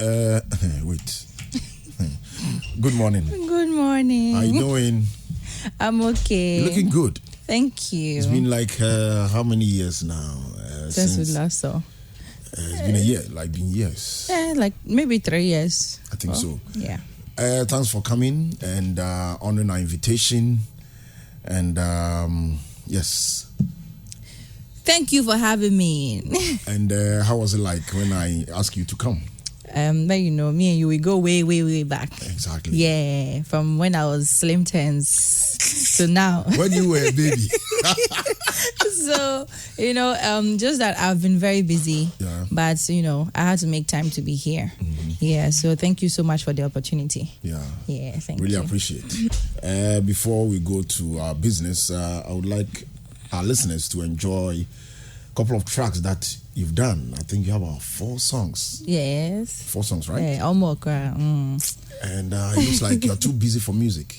Wait. Good morning. Good morning. How you doing? I'm okay. You're looking good. Thank you. It's been like how many years now? Since we last saw. It's been a year, been years. Like maybe 3 years. I think so. Yeah. Thanks for coming and honoring our invitation. And yes. Thank you for having me. And how was it like when I asked you to come? But me and you, we go way, way, way back. Exactly. Yeah, from when I was slim tens to now. When you were a baby. So, just that I've been very busy. Yeah. But, I had to make time to be here. Mm-hmm. Yeah, so thank you so much for the opportunity. Yeah. Yeah, thank you. Really appreciate it. Before we go to our business, I would like our listeners to enjoy a couple of tracks that you've done. I think you have about 4 songs. Yes. 4 songs, right? Yeah, almost. And it looks like you're too busy for music.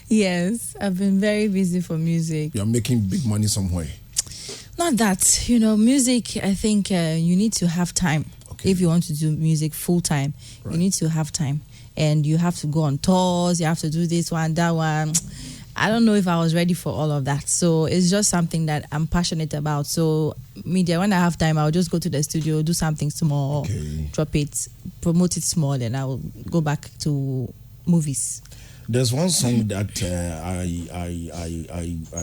Yes, I've been very busy for music. You're making big money somewhere. Not that, music, I think you need to have time. Okay. If you want to do music full time, right. You need to have time. And you have to go on tours, you have to do this one, that one. I don't know if I was ready for all of that. So it's just something that I'm passionate about. So media, when I have time, I'll just go to the studio, do something small, okay. Drop it, promote it small, and I will go back to movies. There's one song that I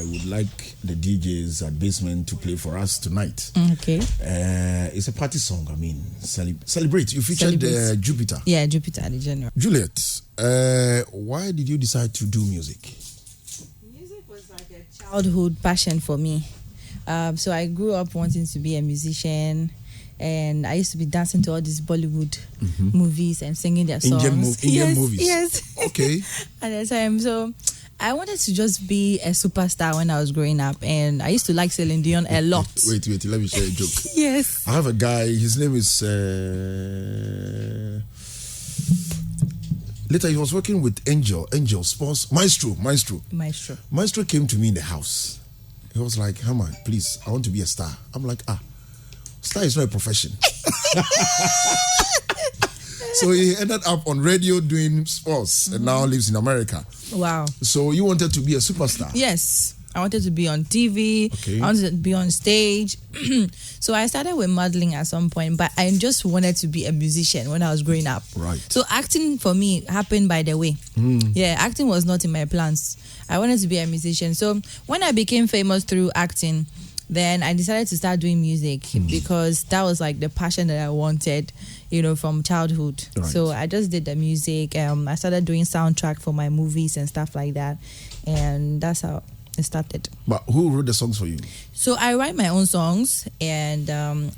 would like the DJs at Basement to play for us tonight. Okay. It's a party song. I mean, celebrate. You featured Jupiter. Yeah, Jupiter, the general. Juliet, why did you decide to do music? Childhood passion for me. So I grew up wanting to be a musician, and I used to be dancing to all these Bollywood movies and singing their songs. Indian movies? Yes. Okay. At the time. So I wanted to just be a superstar when I was growing up, and I used to like Celine Dion a lot. Wait, let me share a joke. Yes. I have a guy, his name is... Later, he was working with Angel Sports, Maestro came to me in the house. He was like, Hammer, please, I want to be a star. I'm like, star is not a profession. So he ended up on radio doing sports and now lives in America. Wow. So you wanted to be a superstar? Yes. I wanted to be on TV. Okay. I wanted to be on stage. So I started with modeling at some point, but I just wanted to be a musician when I was growing up. Right. So acting for me happened by the way. Yeah, acting was not in my plans. I wanted to be a musician. So when I became famous through acting, then I decided to start doing music because that was like the passion that I wanted, from childhood. Right. So I just did the music. I started doing soundtrack for my movies and stuff like that. And that's how it started. But who wrote the songs for you? So I write my own songs, and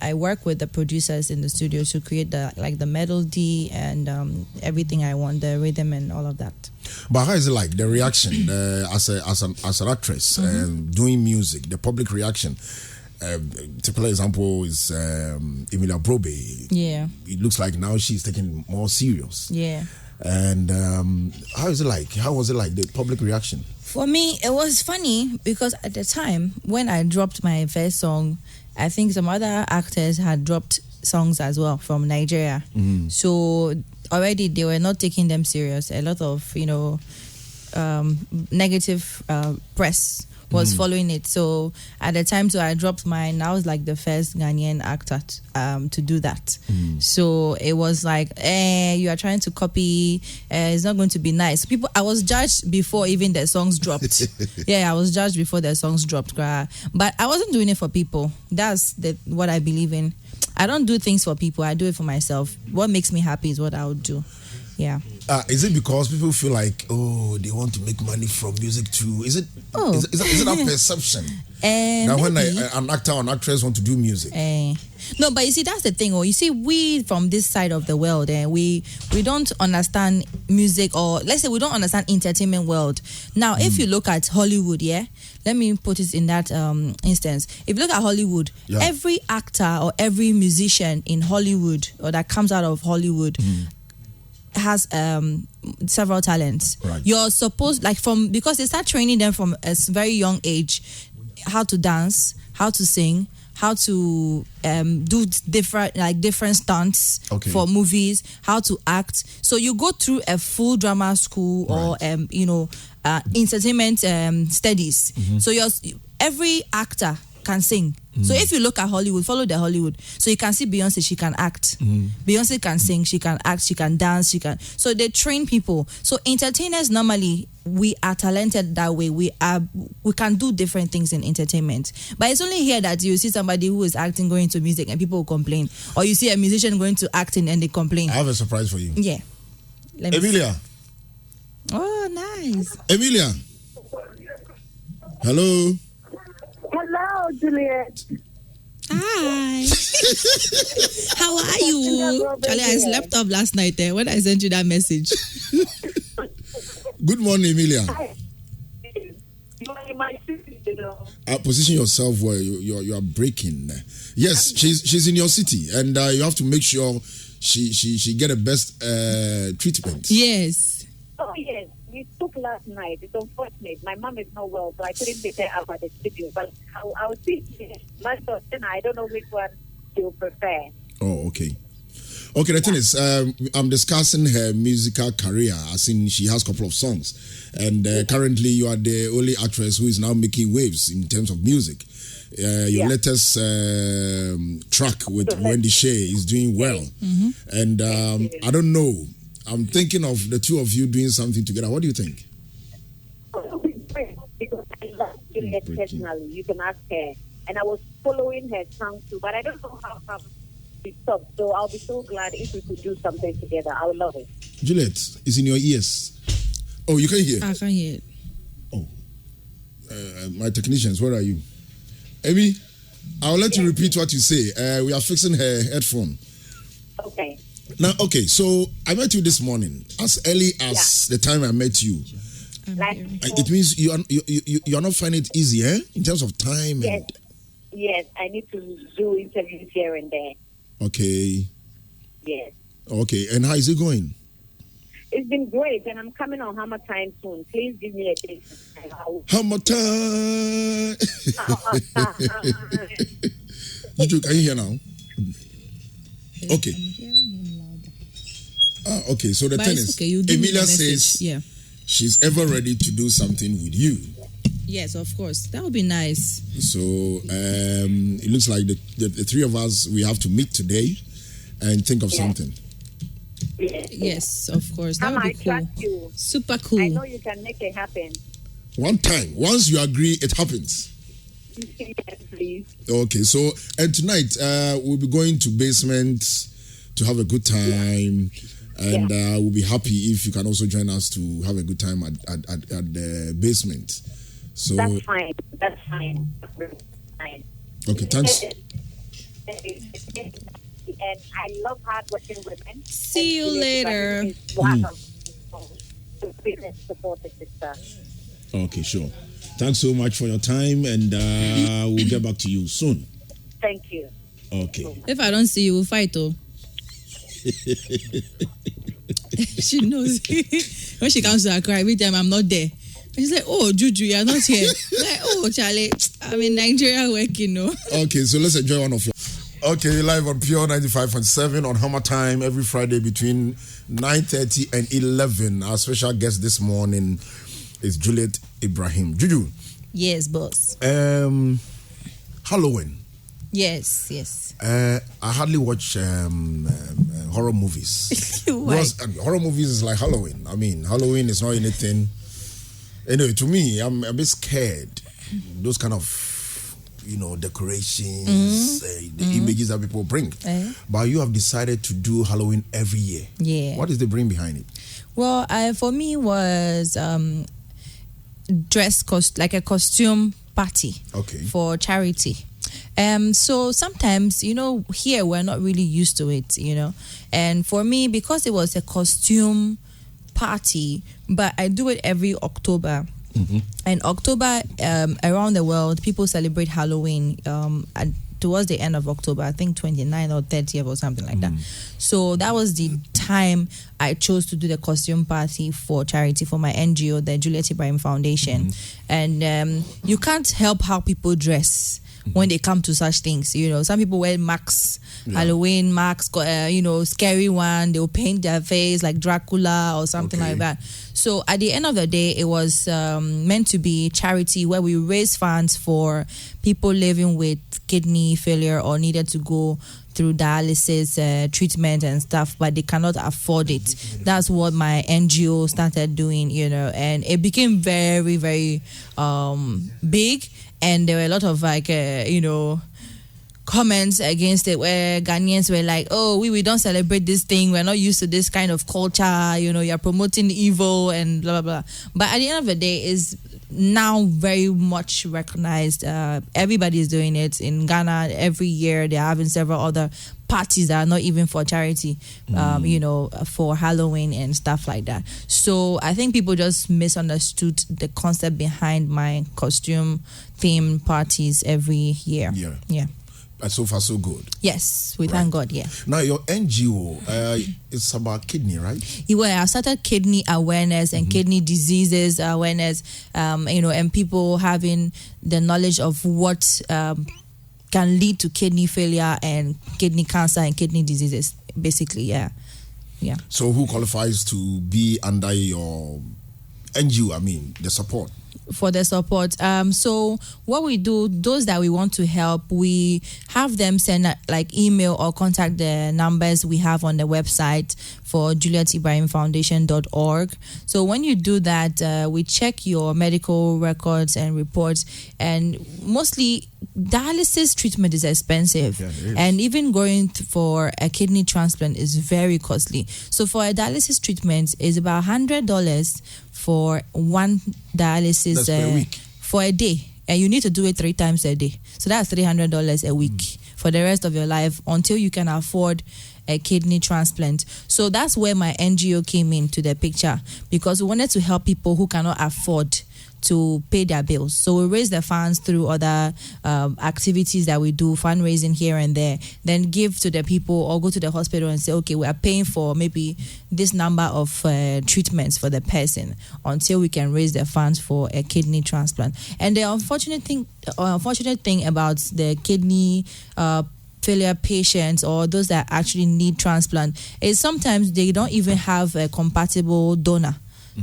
I work with the producers in the studio to create the melody and everything I want, the rhythm and all of that. But how is it like the reaction as an actress doing music, the public reaction? Typical example is Emilia Brobe. Yeah, it looks like now she's taking it more serious. Yeah. And how is it like? How was it like, the public reaction? For me, it was funny because at the time when I dropped my first song, I think some other actors had dropped songs as well from Nigeria. So already they were not taking them serious. A lot of, negative press was following it. So at the time, I dropped mine. I was like the first Ghanaian actor to do that. So it was like, you are trying to copy. It's not going to be nice. I was judged before even the songs dropped. Yeah, I was judged before the songs dropped. But I wasn't doing it for people. That's what I believe in. I don't do things for people. I do it for myself. What makes me happy is what I would do. Yeah. Is it because people feel like, they want to make money from music too? Is it that perception that when an actor or an actress want to do music? No, but you see, that's the thing. You see, we from this side of the world, we don't understand music, or let's say we don't understand entertainment world. Now, if you look at Hollywood, let me put it in that instance. If you look at Hollywood, every actor or every musician in Hollywood or that comes out of Hollywood has several talents. Right. You're supposed, because they start training them from a very young age, how to dance, how to sing, how to do different stunts for movies, how to act. So you go through a full drama school or entertainment studies. So every actor can sing. So if you look at Hollywood, follow the Hollywood. So you can see Beyonce, she can act. Beyonce can sing, she can act, she can dance, she can. So they train people. So entertainers normally, we are talented that way. We can do different things in entertainment. But it's only here that you see somebody who is acting going to music and people will complain. Or you see a musician going to acting and they complain. I have a surprise for you. Yeah. Emilia. Oh, nice. Emilia. Hello. Hello, Juliet. Hi. How are you? Charlie, I slept off last night when I sent you that message. Good morning, Emilia. Hi. You are in my city, you know. Position yourself where you are breaking. Yes, she's in your city, and you have to make sure she get the best treatment. Yes. Oh, yes. We spoke last night. It's unfortunate. My mom is not well, so I couldn't be there up at the studio. But I'll see my daughter. I don't know which one she'll prefer. Oh, okay. Okay, the thing is, I'm discussing her musical career. As in, she has a couple of songs. And currently, you are the only actress who is now making waves in terms of music. Your latest track with Wendy Shea is doing well. And I don't know. I'm thinking of the two of you doing something together. What do you think? Because I love Juliet personally. You can ask her. And I was following her song too, but I don't know how come she stopped. So I'll be so glad if we could do something together. I would love it. Juliet, is in your ears. Oh, you can hear? I can hear it. Oh. My technicians, where are you? Amy, I'll let you repeat what you say. We are fixing her headphone. Okay. Now, okay, so I met you this morning, as early as the time I met you. It means you are not finding it easy, in terms of time. Yes. Yes, I need to do interviews here and there. Okay. Yes. Okay, and how is it going? It's been great, and I'm coming on HammerTime soon. Please give me a date. HammerTime. Can you hear now? Okay. Okay, so the thing is, Emilia says she's ever ready to do something with you. Yes, of course. That would be nice. So it looks like the three of us, we have to meet today and think of something. Yes, of course. That would be cool. Trust you. Super cool. I know you can make it happen. One time. Once you agree, it happens. Yes, please. Okay, so and tonight we'll be going to basement to have a good time. And we'll be happy if you can also join us to have a good time at the basement. So that's fine. That's fine. Okay, thanks. And I love hardworking women. See you later. Okay, sure. Thanks so much for your time, and we'll get back to you soon. Thank you. Okay. If I don't see you, we'll fight, though. She knows. When she comes to Accra, every time I'm not there. She's like, oh, Juju, you're not here. Like, oh, Charlie, I'm in Nigeria working, no? Okay, so let's enjoy one of your... Okay, live on Pure 95.7 on HammerTime every Friday between 9:30 and 11. Our special guest this morning is Juliet Ibrahim. Juju. Yes, boss. Halloween. Yes. I hardly watch horror movies. Because horror movies is like Halloween. I mean, Halloween is not anything. Anyway, to me, I'm a bit scared. Those kind of, decorations, the images that people bring. But you have decided to do Halloween every year. Yeah. What is the brain behind it? Well, for me was like a costume party for charity. So sometimes, here we're not really used to it, and for me, because it was a costume party, but I do it every October. And October, around the world, people celebrate Halloween towards the end of October, I think 29th or 30th or something like that. So that was the time I chose to do the costume party for charity for my NGO, the Juliet Ibrahim Foundation. And you can't help how people dress when they come to such things. You know, some people wear masks, Halloween masks, scary one. They'll paint their face like Dracula or something like that. So at the end of the day, it was meant to be charity where we raise funds for people living with kidney failure or needed to go through dialysis treatment and stuff, but they cannot afford it. That's what my NGO started doing, you know, and it became very, very big. And there were a lot of comments against it where Ghanaians were like, oh, we don't celebrate this thing. We're not used to this kind of culture. You know, you're promoting evil and blah, blah, blah. But at the end of the day, is now very much recognized. Everybody is doing it in Ghana. Every year they're having several other parties that are not even for charity, for Halloween and stuff like that. So I think people just misunderstood the concept behind my costume theme parties every year. Yeah. So far, so good. Yes, we thank God, yeah. Now, your NGO, it's about kidney, right? I started kidney awareness and kidney diseases awareness, and people having the knowledge of what can lead to kidney failure and kidney cancer and kidney diseases, basically, yeah. So who qualifies to be under your NGO, the support? For the support. So what we do, those that we want to help, we have them send email or contact the numbers we have on the website for JulietIbrahimFoundation.org. So when you do that, we check your medical records and reports, and mostly dialysis treatment is expensive. Yeah, it is. And even going for a kidney transplant is very costly. So for a dialysis treatment is about $100 for one dialysis. That's per week. For a day, and you need to do it 3 times a day. So that's $300 a week for the rest of your life until you can afford a kidney transplant. So that's where my NGO came into the picture, because we wanted to help people who cannot afford to pay their bills. So we raise the funds through other activities that we do, fundraising here and there, then give to the people or go to the hospital and say, okay, we are paying for maybe this number of treatments for the person until we can raise the funds for a kidney transplant. And the unfortunate thing about the kidney failure patients or those that actually need transplant is sometimes they don't even have a compatible donor.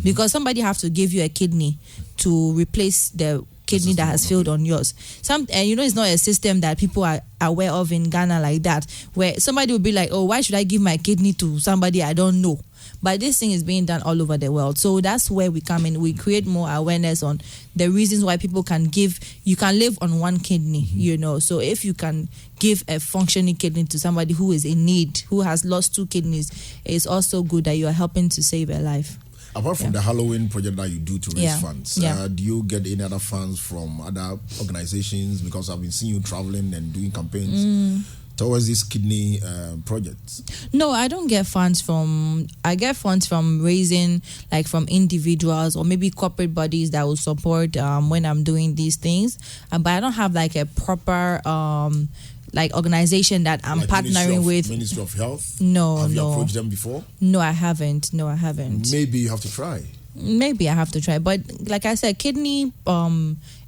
Because somebody have to give you a kidney to replace the kidney that has failed on yours. It's not a system that people are aware of in Ghana like that, where somebody will be like, oh, why should I give my kidney to somebody I don't know? But this thing is being done all over the world. So that's where we come in. We create more awareness on the reasons why people can give. You can live on one kidney, So if you can give a functioning kidney to somebody who is in need, who has lost 2 kidneys, it's also good that you are helping to save a life. Apart from the Halloween project that you do to raise funds, do you get any other funds from other organizations? Because I've been seeing you traveling and doing campaigns towards these kidney projects. No, I don't get funds from. I get funds from raising, from individuals or maybe corporate bodies that will support when I'm doing these things. But I don't have a proper organization that I'm partnering with. Ministry of Health? No. Have you approached them before? No, I haven't. Maybe you have to try. But like I said, kidney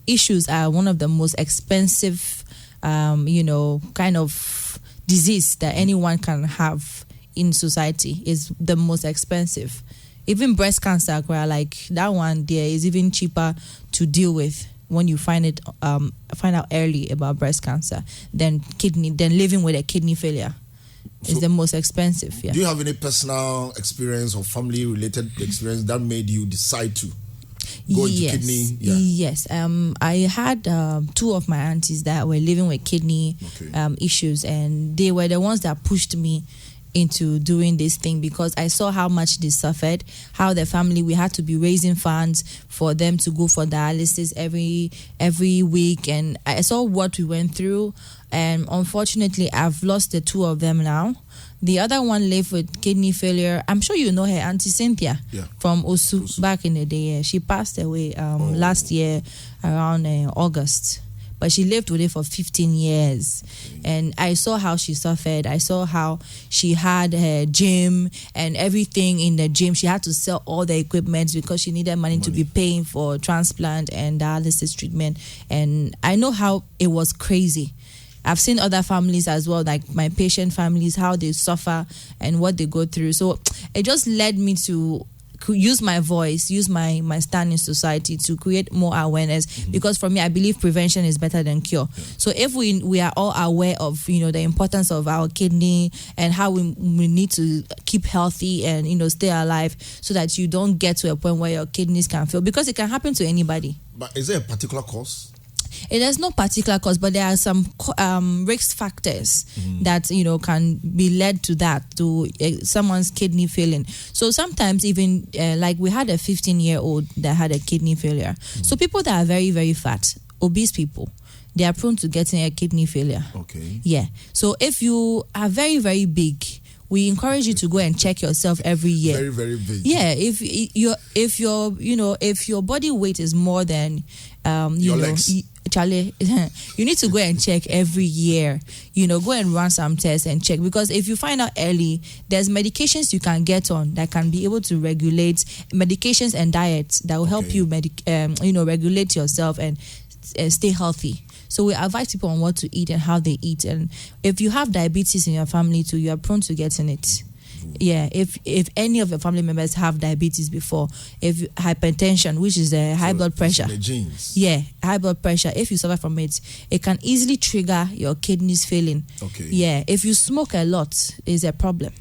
issues are one of the most expensive, kind of disease that anyone can have in society. Is the most expensive. Even breast cancer, that one there is even cheaper to deal with when you find out early about breast cancer than living with a kidney failure. Is the most expensive. Yeah. Do you have any personal experience or family related experience that made you decide to go into kidney? Yes. I had 2 of my aunties that were living with kidney issues, and they were the ones that pushed me into doing this thing, because I saw how much they suffered, how the family, we had to be raising funds for them to go for dialysis every week, and I saw what we went through. And unfortunately, I've lost the 2 of them now. The other one lived with kidney failure. I'm sure you know her, Auntie Cynthia, from Osu back in the day. She passed away last year around August. but she lived with it for 15 years. And I saw how she suffered. I saw how she had her gym and everything in the gym. She had to sell all the equipment because she needed money to be paying for transplant and dialysis treatment. And I know how it was crazy. I've seen other families as well, like my patient families, how they suffer and what they go through. So it just led me to use my voice, use my stand in society to create more awareness, because for me, I believe prevention is better than cure. So if we are all aware of, the importance of our kidney and how we need to keep healthy and, stay alive, so that you don't get to a point where your kidneys can fail, because it can happen to anybody. But is there a particular cause? There's no particular cause, but there are some risk factors that can be led to that, to someone's kidney failing. So sometimes even like we had a 15-year-old that had a kidney failure. So people that are very, very fat, obese people, they are prone to getting a kidney failure. Okay. Yeah. So if you are very, very big, we encourage you to go and check yourself every year. Very, very big. Yeah. If your body weight is more than your legs. Charlie, you need to go and check every year. Go and run some tests and check, because if you find out early, there's medications you can get on that can be able to regulate, medications and diets that will help you regulate yourself and stay healthy. So we advise people on what to eat and how they eat. And if you have diabetes in your family too, you are prone to getting it. Yeah, if any of your family members have diabetes before, if hypertension, which is high blood pressure, the genes. Yeah, high blood pressure. If you suffer from it, it can easily trigger your kidneys failing. Okay. Yeah, if you smoke a lot, is a problem.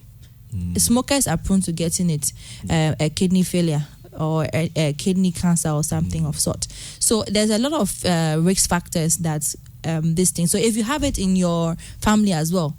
Smokers are prone to getting it, a kidney failure or a kidney cancer or something of sort. So there's a lot of risk factors that this thing. So if you have it in your family as well,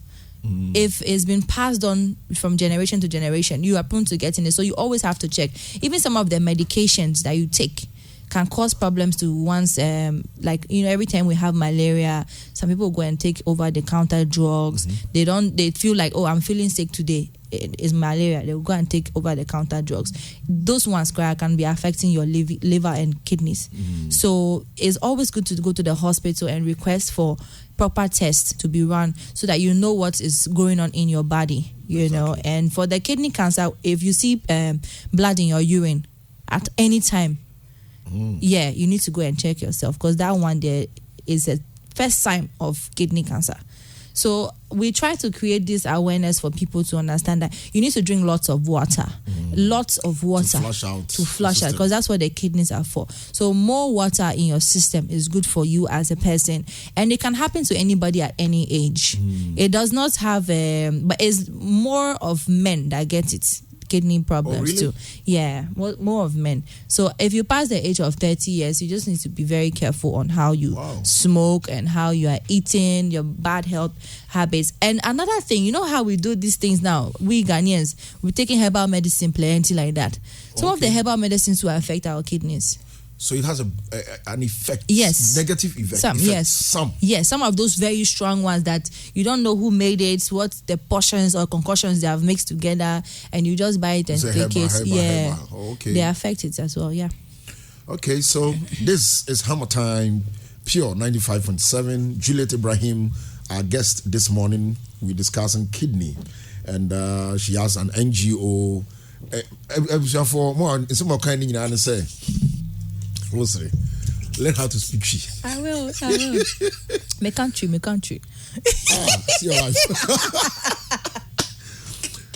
if it's been passed on from generation to generation, you are prone to getting it. So you always have to check. Even some of the medications that you take can cause problems to one's, every time we have malaria, some people go and take over-the-counter drugs. They feel like, I'm feeling sick today. It's malaria. They will go and take over-the-counter drugs. Those ones can be affecting your liver and kidneys. So it's always good to go to the hospital and request for proper tests to be run, so that you know what is going on in your body, know. And for the kidney cancer, if you see blood in your urine at any time, you need to go and check yourself, because that one there is a first sign of kidney cancer. So we try to create this awareness for people to understand that you need to drink lots of water, to flush out, because that's what the kidneys are for. So more water in your system is good for you as a person, and it can happen to anybody at any age. It does not have, but it's more of men that get it. Kidney problems too. Yeah, more of men. So if you pass the age of 30 years, you just need to be very careful on how you smoke and how you are eating, your bad health habits. And another thing, how we do these things now, we Ghanaians, we're taking herbal medicine plenty like that. Some of the herbal medicines will affect our kidneys. So it has an effect. Yes. Negative effect. Some of those very strong ones that you don't know who made it, what the portions or concoctions they have mixed together, and you just buy it and take it. Okay. They affect it as well. Yeah. Okay, so this is HammerTime, Pure 95.7. Juliet Ibrahim, our guest this morning. We're discussing kidney, and she has an NGO. For more, some more kind of say. Learn how to speak she. I will. My country. See your life.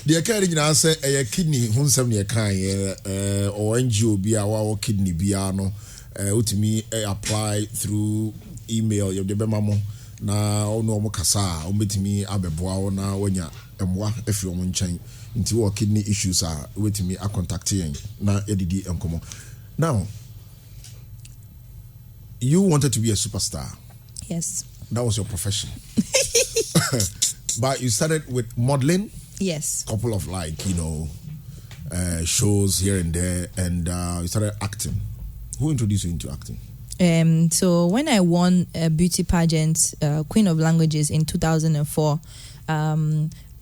The carrying answer a kidney, whom some near kind or NGO be our kidney biano. To me, apply through email. Your debemamo na no mokasa. Omit me abeboa na wenya emwa if you want change into our kidney issues are with me a contacting na edidi enkomo. Now, you wanted to be a superstar. Yes. That was your profession. But you started with modeling. Yes. Couple of shows here and there, and you started acting. Who introduced you into acting? So when I won a beauty pageant, Queen of Languages in 2004,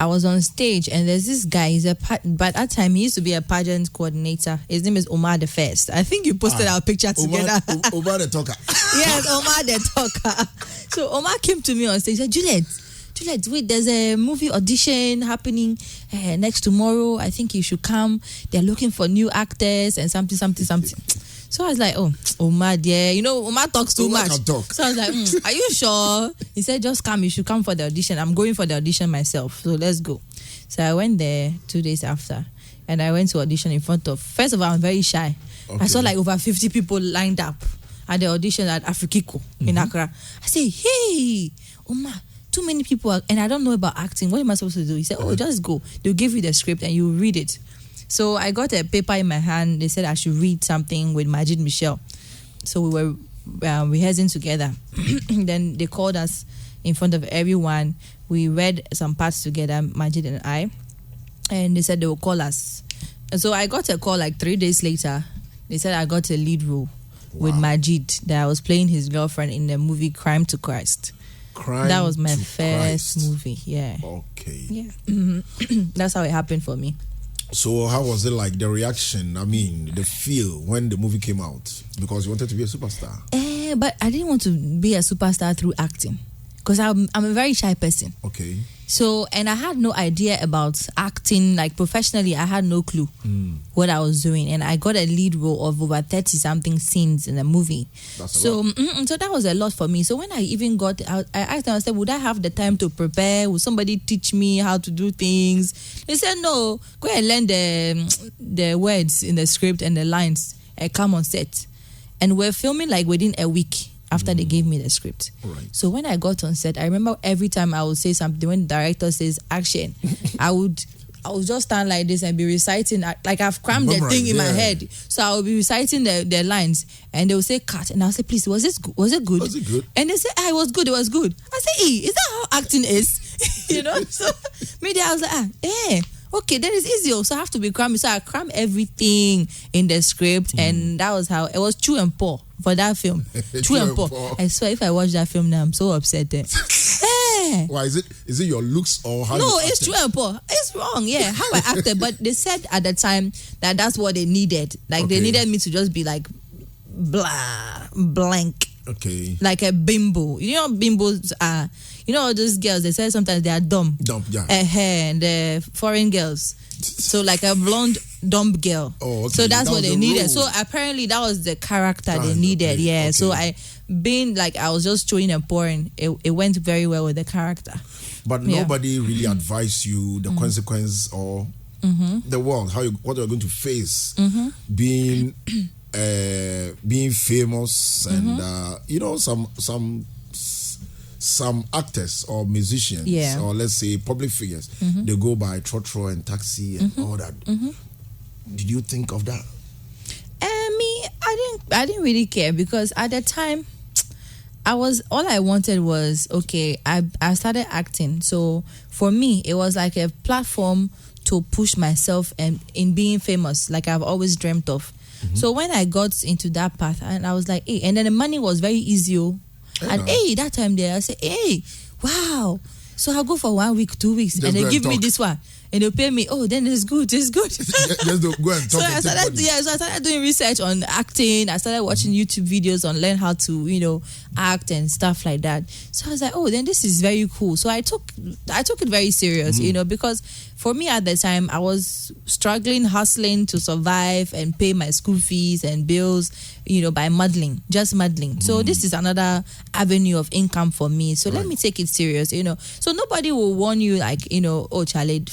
I was on stage, and there's this guy. But at that time he used to be a pageant coordinator. His name is Omar the First. I think you posted our picture together. Omar the Talker. Yes, Omar the talker. So Omar came to me on stage and said, Juliet, wait, there's a movie audition happening next tomorrow. I think you should come. They're looking for new actors and something. So I was like, oh, Omar, dear. You know, Omar talks too much. Talk. So I was like, are you sure? He said, just come. You should come for the audition. I'm going for the audition myself. So let's go. So I went there 2 days after. And I went to audition in front of... First of all, I'm very shy. Okay. I saw like over 50 people lined up at the audition at Afrikiko in Accra. I say, hey, Omar, too many people and I don't know about acting. What am I supposed to do? He said, oh, just go. They'll give you the script and you read it. So I got a paper in my hand. They said I should read something with Majid Michel. So we were rehearsing together. Then they called us in front of everyone. We read some parts together, Majid and I. And they said they will call us. And so I got a call like 3 days later. They said I got a lead role with Majid, that I was playing his girlfriend in the movie Crime to Christ. That was my first movie. Yeah. Okay. Yeah. That's how it happened for me. So how was it like, the reaction, I mean, the feel when the movie came out? Because you wanted to be a superstar. But I didn't want to be a superstar through acting. Because I'm a very shy person. Okay. So, and I had no idea about acting, like professionally, I had no clue what I was doing. And I got a lead role of over 30-something scenes in the movie. So that was a lot for me. So when I even got out, I asked them, I said, would I have the time to prepare? Would somebody teach me how to do things? They said, no, go and learn the words in the script and the lines and come on set. And we're filming like within a week after they gave me the script. Right. So when I got on set, I remember every time I would say something, when the director says action, I would just stand like this and be reciting, like I've crammed the thing in my head. So I would be reciting the lines and they would say cut. And I'll say, please, was it good? Was it good? And they say, it was good. I say, is that how acting is? You know? So maybe I was like, okay, then it's easy. So I have to be cramming. So I cram everything in the script, and that was how it was. True and poor for that film. True and poor. I swear, if I watch that film now, I'm so upset. Why is it your looks or how? No, it's true and poor. It's wrong. Yeah, how I acted. But they said at the time that that's what they needed. Like they needed me to just be like blank. Okay. Like a bimbo. You know, bimbos are. You know, all those girls, they say sometimes they are dumb. Dumb, yeah. And the foreign girls. So like a blonde, dumb girl. Oh, okay. So that's what they needed. Role. So apparently that was the character they needed. Yeah. Okay. So I was just chewing and pouring. It went very well with the character. But nobody really advised you the consequence or the world, what you're going to face being famous and some actors or musicians or let's say public figures, they go by trotro and taxi and all that. Did you think of that? I didn't really care, because at the time all I wanted was, okay, I started acting. So for me, it was like a platform to push myself and in being famous, like I've always dreamt of. So when I got into that path, and I was like, hey, and then the money was very easy. And that time there, I said, wow. So I'll go for 1 week, 2 weeks, and they give me this one. And they'll pay me, then it's good. Just go and talk. So I started doing research on acting. I started watching YouTube videos on learn how to, act and stuff like that. So I was like, then this is very cool. So I took it very serious, because for me at the time, I was struggling, hustling to survive and pay my school fees and bills, by just modeling. So this is another avenue of income for me. So let me take it serious, So nobody will warn you like, Charlie,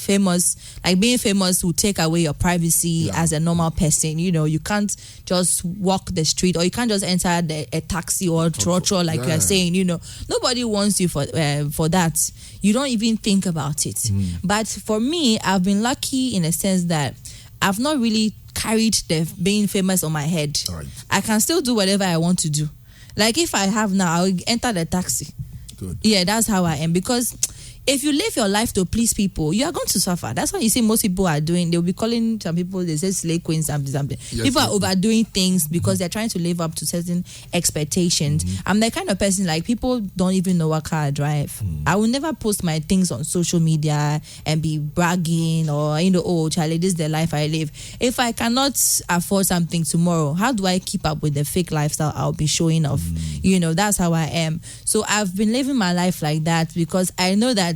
being famous will take away your privacy as a normal person. You can't just walk the street, or you can't just enter a taxi or trotro like you're saying, Nobody wants you for that. You don't even think about it. But for me, I've been lucky in a sense that I've not really carried the being famous on my head. Right. I can still do whatever I want to do. Like if I have now, I'll enter the taxi. Good. Yeah, that's how I am. Because if you live your life to please people, you are going to suffer. That's what you see most people are doing. They'll be calling some people, they say slave queen, something. Yes, people are overdoing things because they're trying to live up to certain expectations. I'm the kind of person, like, people don't even know what car I drive. I will never post my things on social media and be bragging or, oh, Charlie, this is the life I live. If I cannot afford something tomorrow, how do I keep up with the fake lifestyle I'll be showing off? That's how I am. So I've been living my life like that because I know that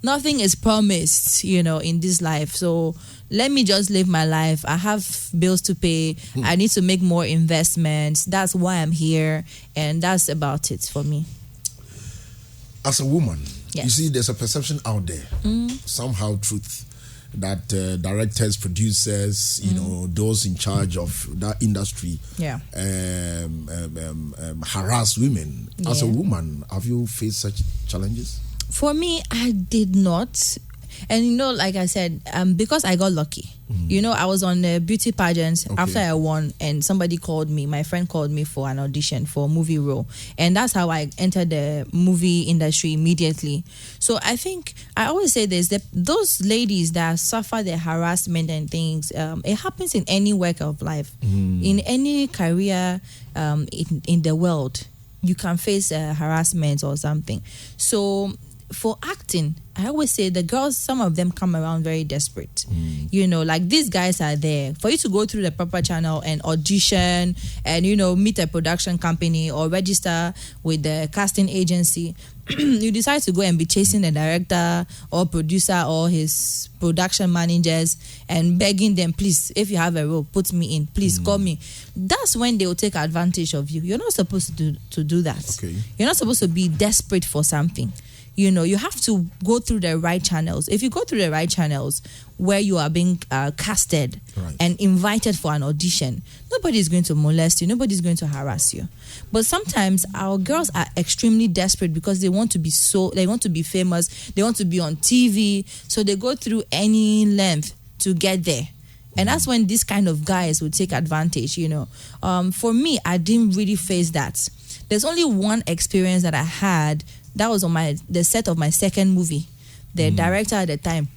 nothing is promised, in this life. So let me just live my life. I have bills to pay. I need to make more investments. That's why I'm here. And that's about it for me. As a woman, yes. You see, there's a perception out there, somehow truth, that directors, producers, those in charge of that industry, harass women. Yeah. As a woman, have you faced such challenges? For me, I did not. And like I said, because I got lucky. I was on a beauty pageant after I won, and somebody called me, my friend called me for an audition for a movie role. And that's how I entered the movie industry immediately. So I think, I always say this, that those ladies that suffer the harassment and things, it happens in any work of life, in any career in the world. You can face harassment or something. So for acting, I always say the girls, some of them come around very desperate. Like these guys are there for you to go through the proper channel and audition and, meet a production company or register with the casting agency. You decide to go and be chasing the director or producer or his production managers and begging them, please, if you have a role, put me in, please call me. That's when they will take advantage of you. You're not supposed to do that. Okay. You're not supposed to be desperate for something. You have to go through the right channels. If you go through the right channels where you are being casted and invited for an audition, nobody is going to molest you. Nobody is going to harass you. But sometimes our girls are extremely desperate because they want to be famous. They want to be on TV. So they go through any length to get there. And that's when these kind of guys will take advantage, For me, I didn't really face that. There's only one experience that I had. That was on the set of my second movie. The director at the time,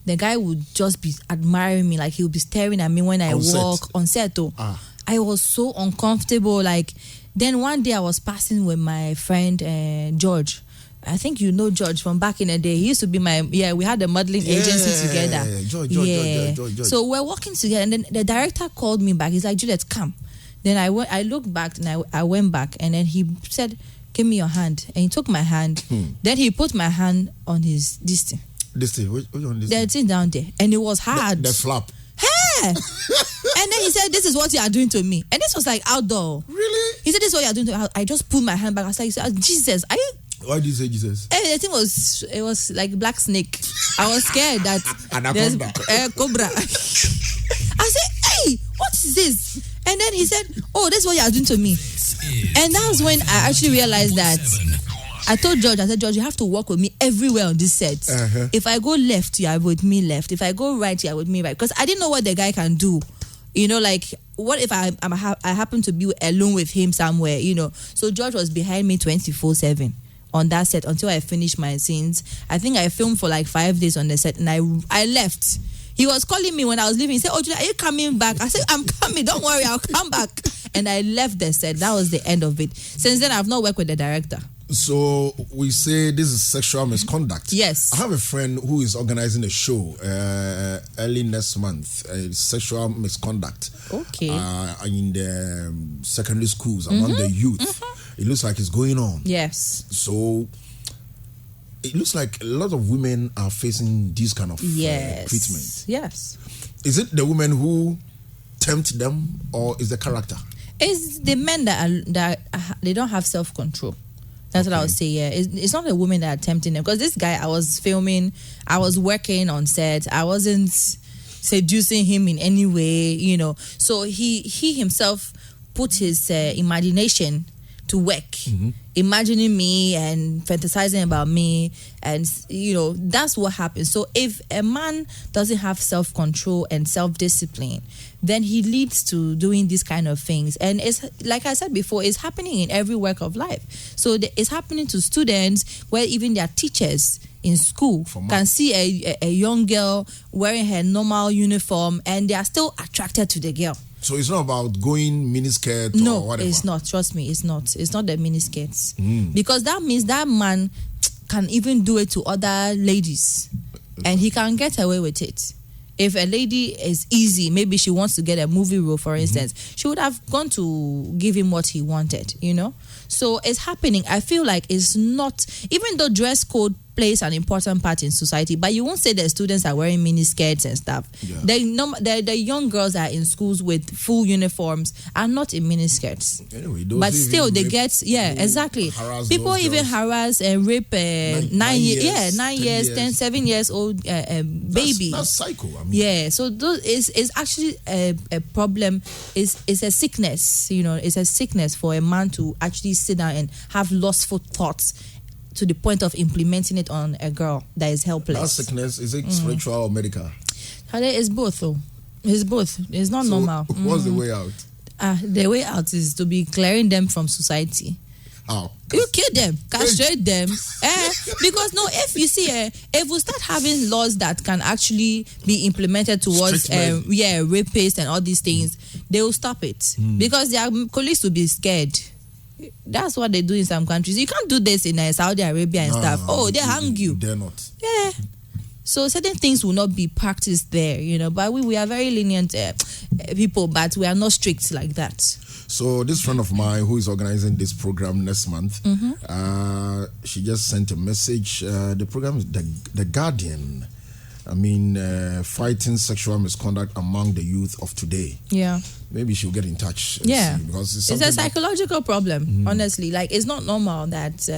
the guy would just be admiring me, like he would be staring at me when I walk on set. I was so uncomfortable. Like, then one day I was passing with my friend George. I think you know George from back in the day. He used to be we had a modeling agency together. George. So we're walking together, and then the director called me back. He's like, Juliet, come. Then I looked back, and I went back, and then he said, give me your hand. And he took my hand. Then he put my hand on his this thing. This thing? Which one? The thing down there. And it was hard. The flap. Hey! And then he said, this is what you are doing to me. And this was like outdoor. Really? He said, this is what you are doing to me. I just pulled my hand back. I was like, Jesus, are you... Why do you say Jesus? The thing was like black snake. I was scared that... Anaconda. Cobra. I said, hey, what is this? And then he said, oh, that's what you are doing to me. And that was when I actually realized that I told George, George, you have to work with me everywhere on this set. If I go left, you are with me left. If I go right, you are with me right. Because I didn't know what the guy can do. Like, what if I happen to be alone with him somewhere, So George was behind me 24/7 on that set until I finished my scenes. I think I filmed for like 5 days on the set, and I left. He was calling me when I was leaving. He said, oh, Julia, are you coming back? I said, I'm coming. Don't worry, I'll come back. And I left the set. That was the end of it. Since then, I've not worked with the director. So we say this is sexual misconduct. Yes. I have a friend who is organizing a show early next month, sexual misconduct. Okay. In the secondary schools among the youth. It looks like it's going on. Yes. So it looks like a lot of women are facing these kind of treatment. Yes. Is it the women who tempt them, or is the character? It's the men that they don't have self-control. That's what I would say. Yeah, it's not the women that are tempting them, because this guy, I was filming, I was working on set, I wasn't seducing him in any way, So he himself put his imagination to work, imagining me and fantasizing about me, and that's what happens. So if a man doesn't have self-control and self-discipline, then he leads to doing these kind of things. And it's like I said before, it's happening in every work of life. So it's happening to students, where even their teachers in school can see a young girl wearing her normal uniform and they are still attracted to the girl. So it's not about going miniskirt or whatever? No, it's not. Trust me, it's not. It's not the miniskirts. Because that means that man can even do it to other ladies and he can get away with it. If a lady is easy, maybe she wants to get a movie role, for instance, she would have gone to give him what he wanted, So it's happening. I feel like it's not, even though dress code plays an important part in society, but you won't say that students are wearing mini skirts and stuff. Yeah. The young girls that are in schools with full uniforms are not in mini skirts. Anyway, but still they get, exactly. People even harass and rape 9 years, 10, 7 years old baby. That's psycho. Yeah, so it's actually a problem. It's a sickness, it's a sickness for a man to actually sit down and have lustful thoughts to the point of implementing it on a girl that is helpless. That sickness, is it spiritual or medical? It's both, though. It's both. It's not normal. What's the way out? The way out is to be clearing them from society. How? You kill them, castrate them. Because if you see, if we start having laws that can actually be implemented towards rapists and all these things, they will stop it. Because their colleagues will be scared. That's what they do in some countries. You can't do this in Saudi Arabia and stuff. They hang you. They're not. Yeah. So certain things will not be practiced there, But we are very lenient people, but we are not strict like that. So this friend of mine who is organizing this program next month, she just sent a message. The program is the Guardian. Fighting sexual misconduct among the youth of today. Yeah. Maybe she'll get in touch. Yeah. See, because it's a psychological problem, honestly. Like, it's not normal that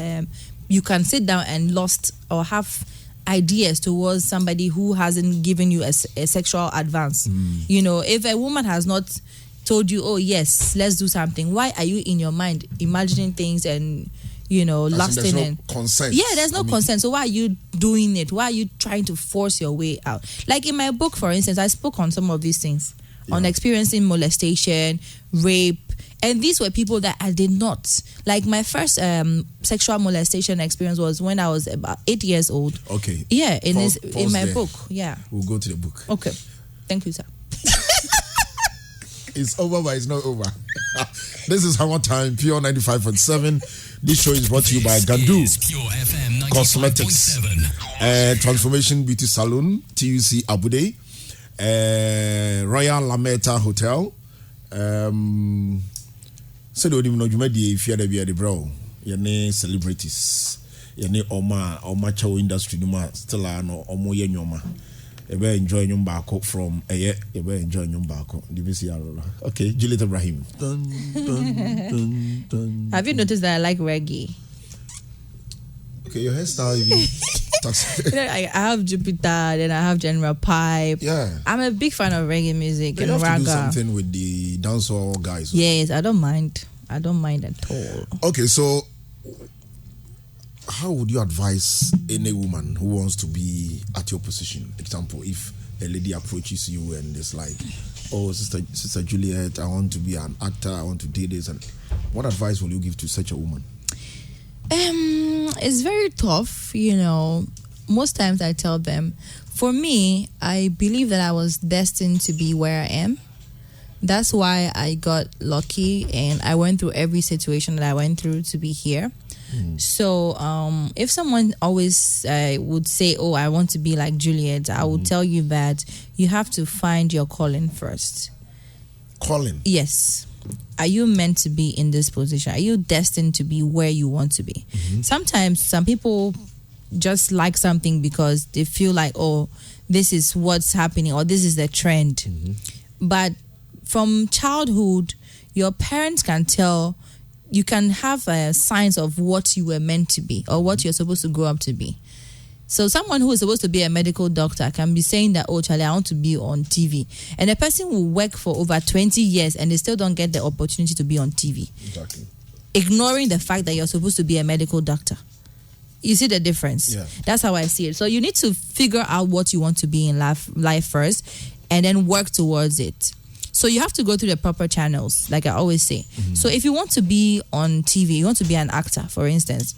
you can sit down and lust or have ideas towards somebody who hasn't given you a sexual advance. If a woman has not told you, oh, yes, let's do something, why are you in your mind imagining things and lusting? There's no consent. Yeah, there's no consent. So why are you doing it? Why are you trying to force your way out? Like in my book, for instance, I spoke on some of these things, on experiencing molestation, rape, and these were people that I did not. Like my first sexual molestation experience was when I was about 8 years old. Okay. Yeah, in my book. Yeah. We'll go to the book. Okay. Thank you, sir. It's over, but it's not over. This is HammerTime, Pure 95.7. This show is brought to you by Gandu Cosmetics, Transformation Beauty Salon, TUC Abude, Royal Lameta Hotel. So don't even know you made the fear be the bro. Your name celebrities. Your name Oma Chow industry numa still no Omo Yenyoma. Ebe enjoy your back from ebe enjoy your back. Okay, Juliet Ibrahim. Have you noticed that I like reggae? Okay, your hairstyle. I have Jupiter, then I have General Pipe. Yeah, I'm a big fan of reggae music and raga. You have to do something with the dancehall guys. Yes, I don't mind. I don't mind at all. Okay, so how would you advise any woman who wants to be at your position? Example, if a lady approaches you and it's like, oh, Sister Juliet, I want to be an actor, I want to do this, and what advice will you give to such a woman? It's very tough, Most times I tell them, for me, I believe that I was destined to be where I am. That's why I got lucky and I went through every situation that I went through to be here. So if someone always would say, oh, I want to be like Juliet, I would tell you that you have to find your calling first. Calling? Yes. Are you meant to be in this position? Are you destined to be where you want to be? Sometimes some people just like something because they feel like, oh, this is what's happening or this is the trend. But from childhood, your parents can tell, you can have signs of what you were meant to be or what you're supposed to grow up to be. So someone who is supposed to be a medical doctor can be saying that, oh, Charlie, I want to be on TV. And a person will work for over 20 years and they still don't get the opportunity to be on TV. Exactly. ignoring the fact that you're supposed to be a medical doctor. You see the difference? Yeah. That's how I see it. So you need to figure out what you want to be in life first, and then work towards it. So you have to go through the proper channels, like I always say. Mm-hmm. So if you want to be on TV, you want to be an actor, for instance.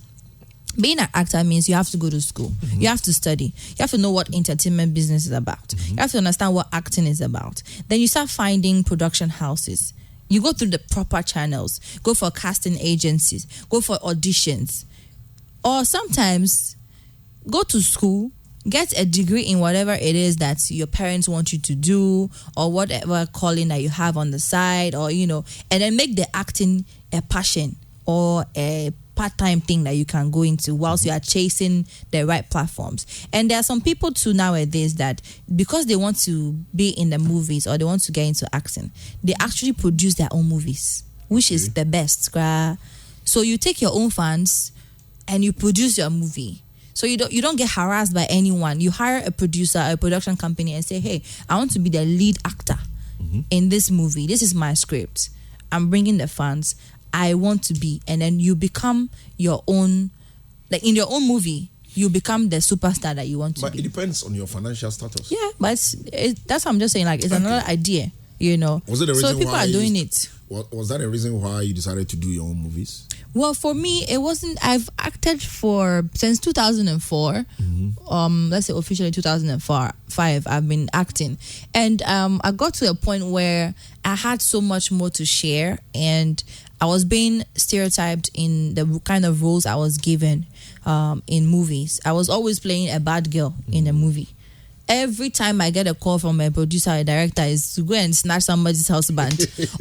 Being an actor means you have to go to school. Mm-hmm. You have to study. You have to know what entertainment business is about. Mm-hmm. You have to understand what acting is about. Then you start finding production houses. You go through the proper channels. Go for casting agencies. Go for auditions. Or sometimes go to school, get a degree in whatever it is that your parents want you to do, or whatever calling that you have on the side, or, and then make the acting a passion or a part-time thing that you can go into whilst you are chasing the right platforms. And there are some people too nowadays that, because they want to be in the movies or they want to get into acting, they actually produce their own movies, which is the best. So you take your own fans and you produce your movie. So you don't get harassed by anyone. You hire a producer, a production company, and say, hey, I want to be the lead actor in this movie. This is my script. I'm bringing the fans. I want to be. And then you become your own, like in your own movie, you become the superstar that you want to be. But it depends on your financial status. Yeah, but that's what I'm just saying. Like, it's another idea, Was it the reason so people are doing it. Was that a reason why you decided to do your own movies? Well, for me, it wasn't. I've acted since 2004. Let's say officially 2005. I've been acting, and I got to a point where I had so much more to share, and I was being stereotyped in the kind of roles I was given in movies. I was always playing a bad girl in a movie. Every time I get a call from a producer or a director is to go and snatch somebody's husband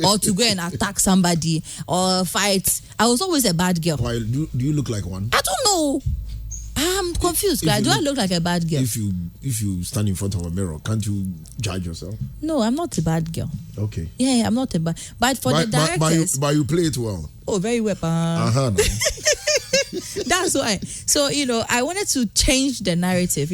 or to go and attack somebody or fight. I was always a bad girl. Why do you look like one? I don't know. I'm confused. Do I look like a bad girl? If you stand in front of a mirror, can't you judge yourself? No, I'm not a bad girl. Okay. Yeah, I'm not a bad. But for the directors, but you play it well. Oh, very well. No. That's why. So, I wanted to change the narrative.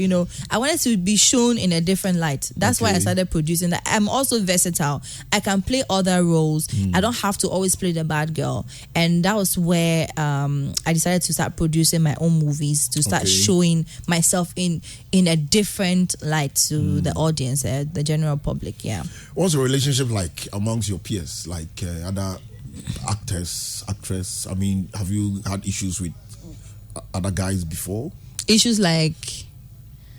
I wanted to be shown in a different light. That's why I started producing that. I'm also versatile. I can play other roles. I don't have to always play the bad girl. And that was where I decided to start producing my own movies, to start showing myself in a different light to the audience, the general public. Yeah. What's your relationship like amongst your peers, like other actors, actress? I mean, have you had issues with other guys before? Issues like,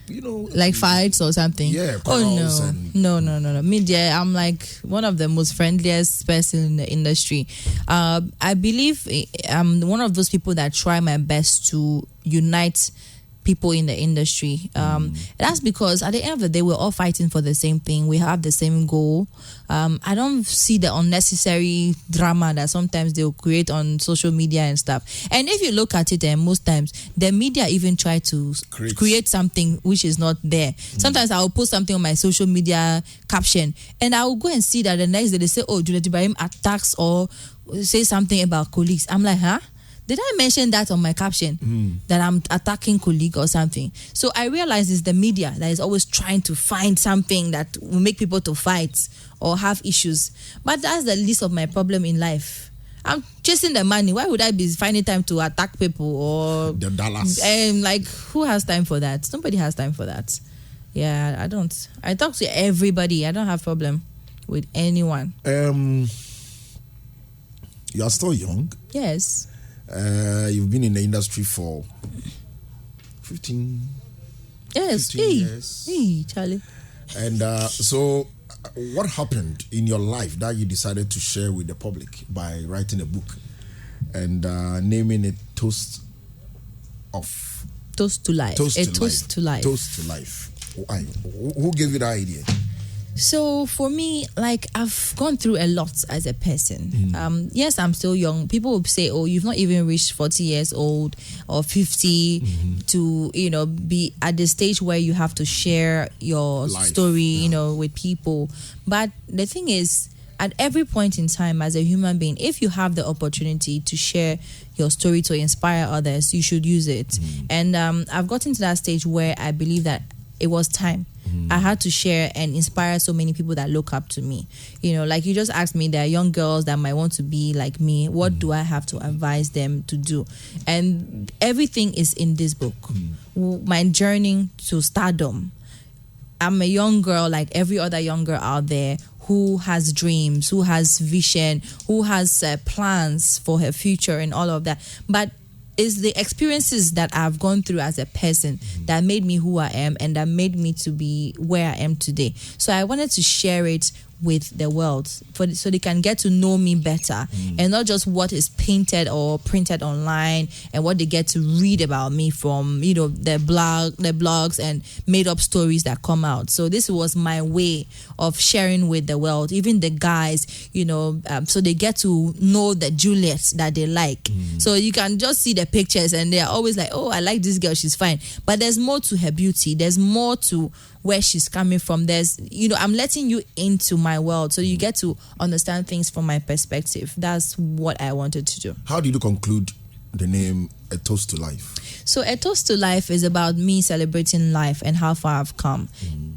like fights or something? Yeah. Oh no. Media, I'm like one of the most friendliest person in the industry. I believe I'm one of those people that try my best to unite people in the industry. That's because at the end of the day, we're all fighting for the same thing. We have the same goal. I don't see the unnecessary drama that sometimes they'll create on social media and stuff. And if you look at it, most times the media even try to create something which is not there. Sometimes I'll post something on my social media caption, and I will go and see that the next day they say, oh, JULIET IBRAHIM attacks or say something about colleagues. I'm like, huh? Did I mention that on my caption that I'm attacking colleague or something? So I realize it's the media that is always trying to find something that will make people to fight or have issues. But that's the least of my problem in life. I'm chasing the money. Why would I be finding time to attack people or the dollars? Like, who has time for that? Nobody has time for that. Yeah, I don't. I talk to everybody. I don't have problem with anyone. You are still young. Yes. You've been in the industry for 15 years. Hey, Charlie. And so what happened in your life that you decided to share with the public by writing a book and naming it Toast to Life? Toast to Life. Why? Who gave you that idea? So for me, like, I've gone through a lot as a person. Yes, I'm still young. People will say, oh, you've not even reached 40 years old or 50 to, be at the stage where you have to share your story, with people. But the thing is, at every point in time as a human being, if you have the opportunity to share your story to inspire others, you should use it. And I've gotten to that stage where I believe that it was time I had to share and inspire so many people that look up to me. You know, like you just asked me, there are young girls that might want to be like me. What do I have to advise them to do? And everything is in this book. My journey to stardom. I'm a young girl like every other young girl out there who has dreams, who has vision, who has plans for her future and all of that. But it's the experiences that I've gone through as a person that made me who I am and that made me to be where I am today. So I wanted to share it with the world so they can get to know me better and not just what is painted or printed online and what they get to read about me from, you know, the blogs and made up stories that come out. So this was my way of sharing with the world, even the guys, you know, so they get to know the Juliet that they like. So you can just see the pictures and they're always like, oh, I like this girl, she's fine. But there's more to her beauty. There's more to where she's coming from. There's, you know, I'm letting you into my world so you get to understand things from my perspective. That's what I wanted to do. How did you conclude the name A Toast to Life? So A Toast to Life is about me celebrating life and how far I've come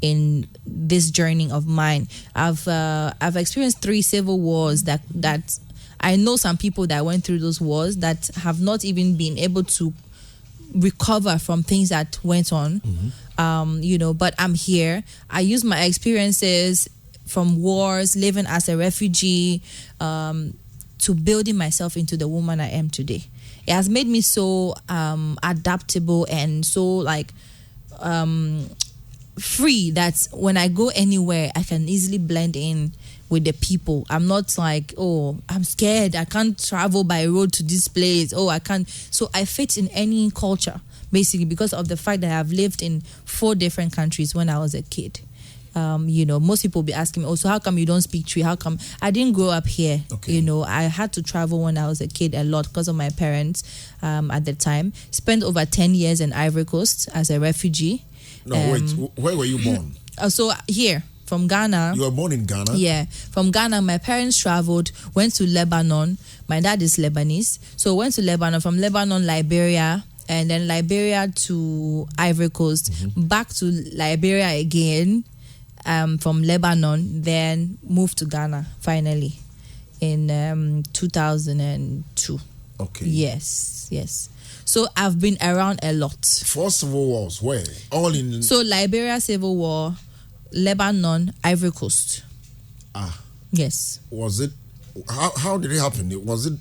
in this journey of mine. I've experienced 3 civil wars that I know some people that went through those wars that have not even been able to recover from things that went on. You know, but I'm here. I use my experiences from wars, living as a refugee, to building myself into the woman I am today. It has made me so adaptable and so like free that when I go anywhere, I can easily blend in with the people. I'm not like, oh, I'm scared, I can't travel by road to this place. Oh, I can't. So I fit in any culture, basically, because of the fact that I've lived in 4 different countries when I was a kid. You know, most people will be asking me, oh, so how come you don't speak Tree? How come? I didn't grow up here. Okay. You know, I had to travel when I was a kid a lot because of my parents at the time. Spent over 10 years in Ivory Coast as a refugee. No, wait, where were you born? So here. From Ghana. You were born in Ghana? Yeah. From Ghana, my parents traveled, went to Lebanon. My dad is Lebanese. So went to Lebanon, from Lebanon, Liberia, and then Liberia to Ivory Coast, back to Liberia again, from Lebanon, then moved to Ghana, finally, in 2002. Okay. Yes. So I've been around a lot. 4 civil wars, where? All in... So Liberia Civil War, Lebanon, Ivory Coast. Yes. Was it? How did it happen? Was it?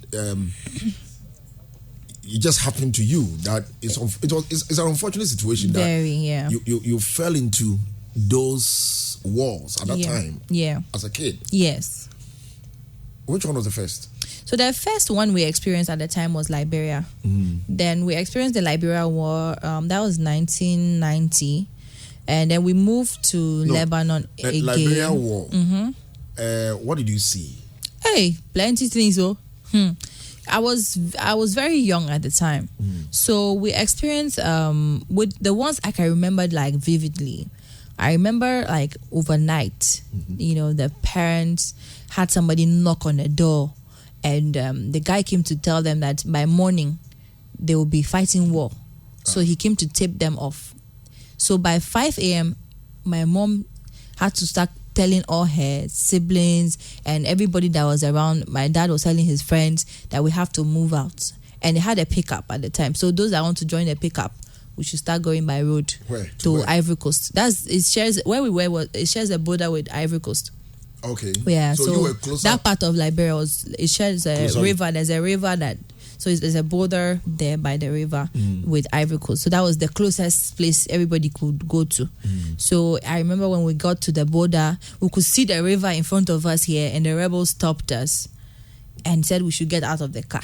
It just happened to you that it's an unfortunate situation. Very, that you fell into those wars at that time. Yeah. As a kid. Yes. Which one was the first? So the first one we experienced at the time was Liberia. Then we experienced the Liberia War. That was 1990. And then we moved to Lebanon again. Liberia War. What did you see? Hey, plenty things. I was very young at the time, so we experienced with the ones I can remember like vividly. I remember like overnight, you know, the parents had somebody knock on the door, and the guy came to tell them that by morning they will be fighting war. So he came to tip them off. So by 5 a.m., my mom had to start telling all her siblings and everybody that was around. My dad was telling his friends that we have to move out. And they had a pickup at the time. So those that want to join the pickup, we should start going by road to Ivory Coast. It shares a border with Ivory Coast. Okay. Yeah. So you were closer. That part of Liberia it shares a river. There's a river that. So there's a border there by the river with Ivory Coast. So that was the closest place everybody could go to. So I remember when we got to the border, we could see the river in front of us here, and the rebels stopped us and said we should get out of the car.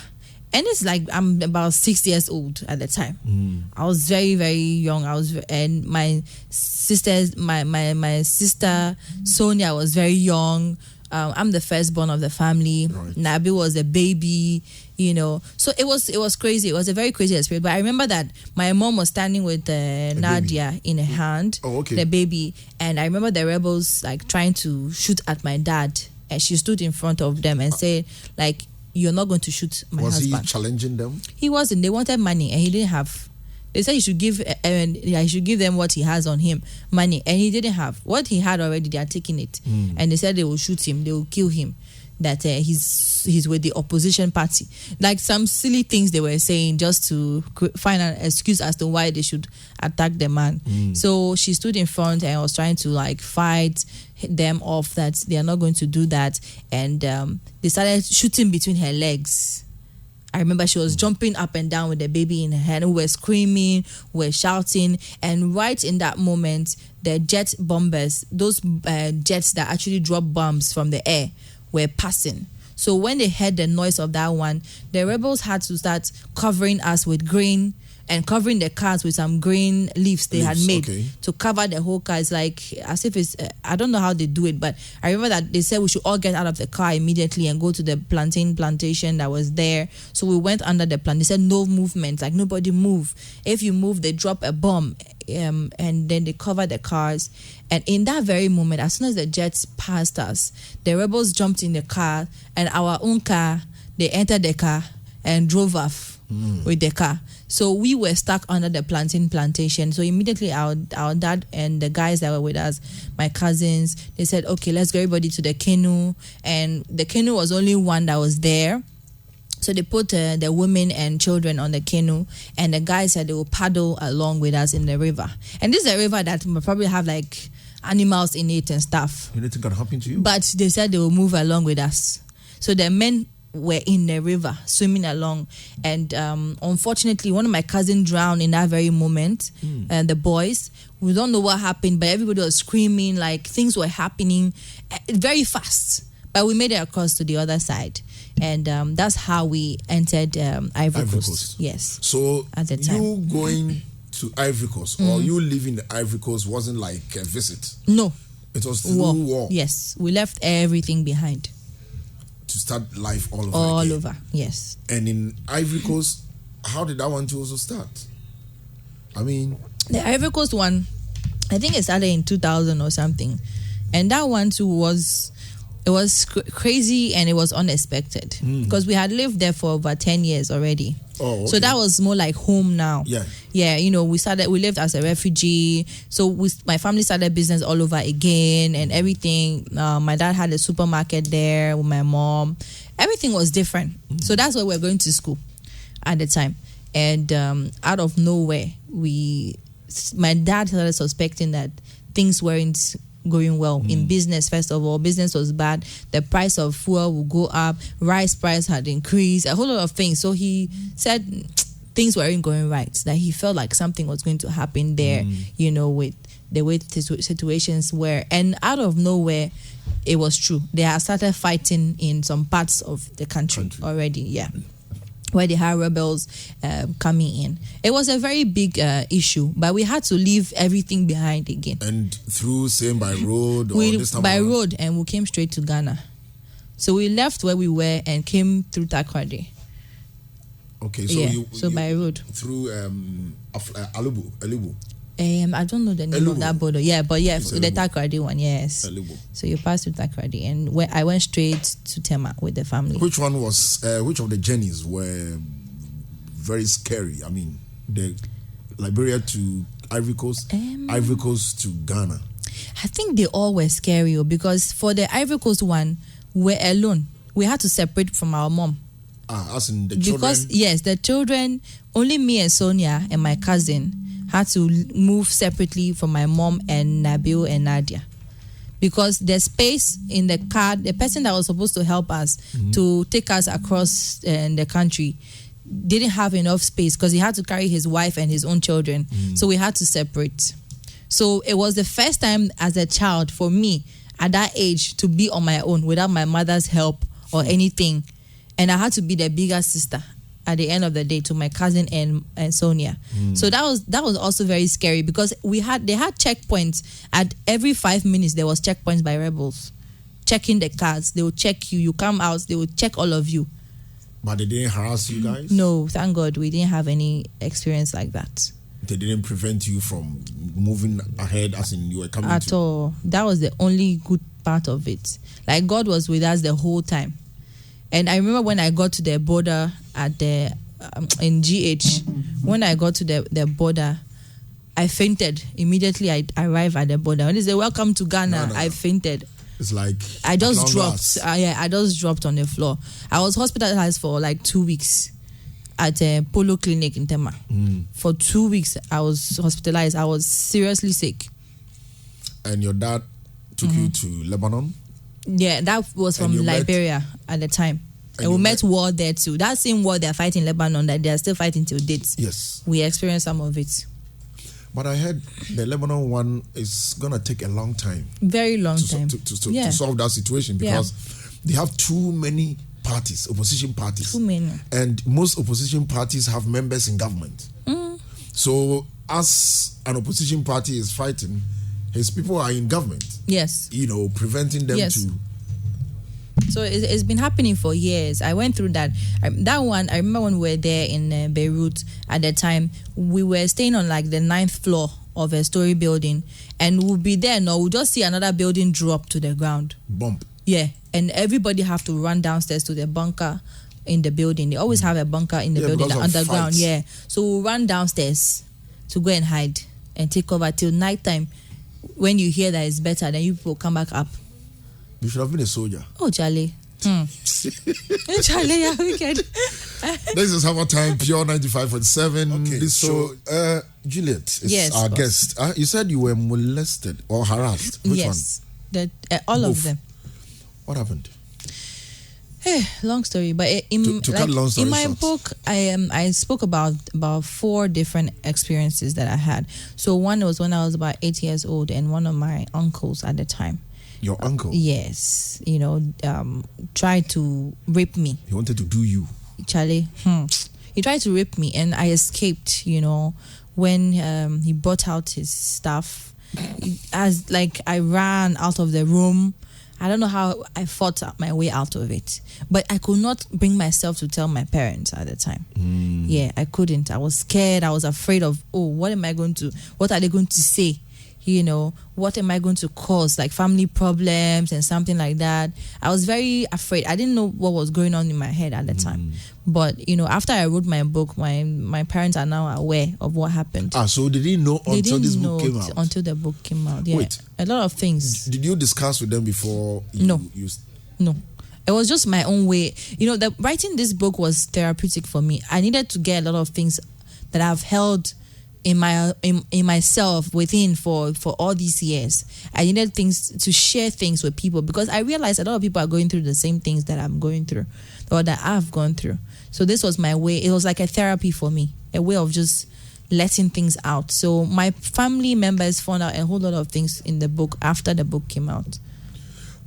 And it's like I'm about 6 years old at the time. I was very, very young. And my sisters, my sister Sonia was very young. I'm the firstborn of the family. Right. Nabi was a baby, you know. So it was crazy. It was a very crazy experience. But I remember that my mom was standing with Nadia in her hand, the baby. And I remember the rebels like trying to shoot at my dad. And she stood in front of them and said, like, you're not going to shoot my husband. Was he challenging them? He wasn't. They wanted money and he didn't have. They said he should give he should give them what he has on him, money, and he didn't have what he had already. They are taking it, and they said they will shoot him, they will kill him. That he's with the opposition party, like some silly things they were saying just to find an excuse as to why they should attack the man. So she stood in front and was trying to like fight them off that they are not going to do that, and they started shooting between her legs. I remember she was jumping up and down with the baby in her hand. We were screaming, we were shouting, and right in that moment, the jet bombers, those jets that actually drop bombs from the air, were passing. So when they heard the noise of that one, the rebels had to start covering us with grain and covering the cars with some green leaves they had made to cover the whole car. It's like as if it's I don't know how they do it, but I remember that they said we should all get out of the car immediately and go to the plantation that was there. So we went under the plant. They said no movement, like nobody move. If you move, they drop a bomb. And then they covered the cars, and in that very moment, as soon as the jets passed us, the rebels jumped in the car, and our own car, they entered the car and drove off with the car. So we were stuck under the plantation. So immediately our dad and the guys that were with us, my cousins, they said, okay, let's get everybody to the canoe. And the canoe was only one that was there. So they put the women and children on the canoe, and the guys said they will paddle along with us in the river. And this is a river that will probably have like animals in it and stuff. Anything can happen to you? But they said they will move along with us. So the men were in the river swimming along, and unfortunately one of my cousins drowned in that very moment. And the boys, we don't know what happened, but everybody was screaming, like things were happening very fast. But we made it across to the other side, and that's how we entered Ivory Coast. Yes. So at the time, you going to Ivory Coast or you living in Ivory Coast wasn't like a visit? No. It was through war. Yes, we left everything behind to start life all over. All over, yes. And in Ivory Coast, how did that one too also start? I mean, the Ivory Coast one, I think it started in 2000 or something, and that one too was crazy, and it was unexpected because we had lived there for over 10 years already. Oh, okay. So that was more like home now. Yeah, you know, we lived as a refugee. So my family started business all over again and everything. My dad had a supermarket there with my mom. Everything was different. So that's why we were going to school at the time. And out of nowhere, my dad started suspecting that things weren't going well in business. First of all, business was bad. The price of fuel would go up. Rice price had increased. A whole lot of things. So he said things weren't going right. That he felt like something was going to happen there. You know, with the way situations were. And out of nowhere, it was true. They had started fighting in some parts of the country. Already. Yeah. Where they had rebels coming in. It was a very big issue, but we had to leave everything behind again. And through, same by road? Or this time by road, and we came straight to Ghana. So we left where we were and came through Takoradi. Okay, so so by road. Through Alubu. I don't know the name of that border. Yeah, but yeah, the Takoradi one, yes. Alubu. So you passed through Takoradi, and I went straight to Tema with the family. Which one was? Which of the journeys were very scary? I mean, the Liberia to Ivory Coast, Ivory Coast to Ghana. I think they all were scary because for the Ivory Coast one, we're alone. We had to separate from our mom. As in the children? Because yes, the children, only me and Sonia and my cousin had to move separately from my mom and Nabil and Nadia. Because the space in the car, the person that was supposed to help us to take us across the country didn't have enough space because he had to carry his wife and his own children. So we had to separate. So it was the first time as a child for me at that age to be on my own without my mother's help or anything. And I had to be the bigger sister at the end of the day to my cousin and Sonia. So that was also very scary because they had checkpoints at every 5 minutes. There was checkpoints by rebels checking the cars. They will check you come out, they will check all of you. But they didn't harass you guys? No, thank God we didn't have any experience like that. They didn't prevent you from moving ahead as in you were coming at all. That was the only good part of it. Like God was with us the whole time. And I remember when I got to the border at the in GH. When I got to the border, I fainted immediately. I arrived at the border. When they say welcome to Ghana, I fainted. It's like I just dropped. I just dropped on the floor. I was hospitalized for like 2 weeks at a Polo clinic in Tema. For 2 weeks, I was hospitalized. I was seriously sick. And your dad took you to Lebanon? Yeah, that was from Liberia at the time. And we met war there too. That same war they're fighting in Lebanon, that they are still fighting till date. Yes. We experienced some of it. But I heard the Lebanon one is going to take a long time. Very long time. To solve that situation, because they have too many parties, opposition parties. Too many. And most opposition parties have members in government. So as an opposition party is fighting, his people are in government. Yes. Preventing them to... So it's been happening for years. I went through that. That one, I remember when we were there in Beirut at the time, we were staying on like the 9th floor of a story building, and we'll be there now, we'll just see another building drop to the ground. Bump. Yeah, and everybody have to run downstairs to the bunker in the building. They always have a bunker in the building, the underground. Fights. Yeah, so we'll run downstairs to go and hide and take cover till nighttime. When you hear that it's better, then you people come back up. You should have been a soldier. Oh, Charlie. Charlie, you're wicked. This is HammerTime, Pure 95.7. Okay, so Juliet is our guest. You said you were molested or harassed. Which one? All of them. What happened? Long story, but in my book, I spoke about 4 different experiences that I had. So one was when I was about 8 years old, and one of my uncles at the time. Your uncle? Yes, tried to rape me. He wanted to do you, Charlie. He tried to rape me, and I escaped. When he brought out his stuff, I ran out of the room. I don't know how I fought my way out of it, but I could not bring myself to tell my parents at the time. Yeah, I couldn't. I was scared. I was afraid of, what are they going to say? What am I going to cause? Like family problems and something like that. I was very afraid. I didn't know what was going on in my head at the time. But, after I wrote my book, my parents are now aware of what happened. So they didn't know until this book came out? Until the book came out, yeah. Wait. A lot of things. Did you discuss with them before? No. It was just my own way. Writing this book was therapeutic for me. I needed to get a lot of things that I've held in myself within for all these years. I needed to share things with people, because I realized a lot of people are going through the same things that I'm going through, or that I've gone through. So this was my way. It was like a therapy for me, a way of just letting things out. So my family members found out a whole lot of things in the book after the book came out.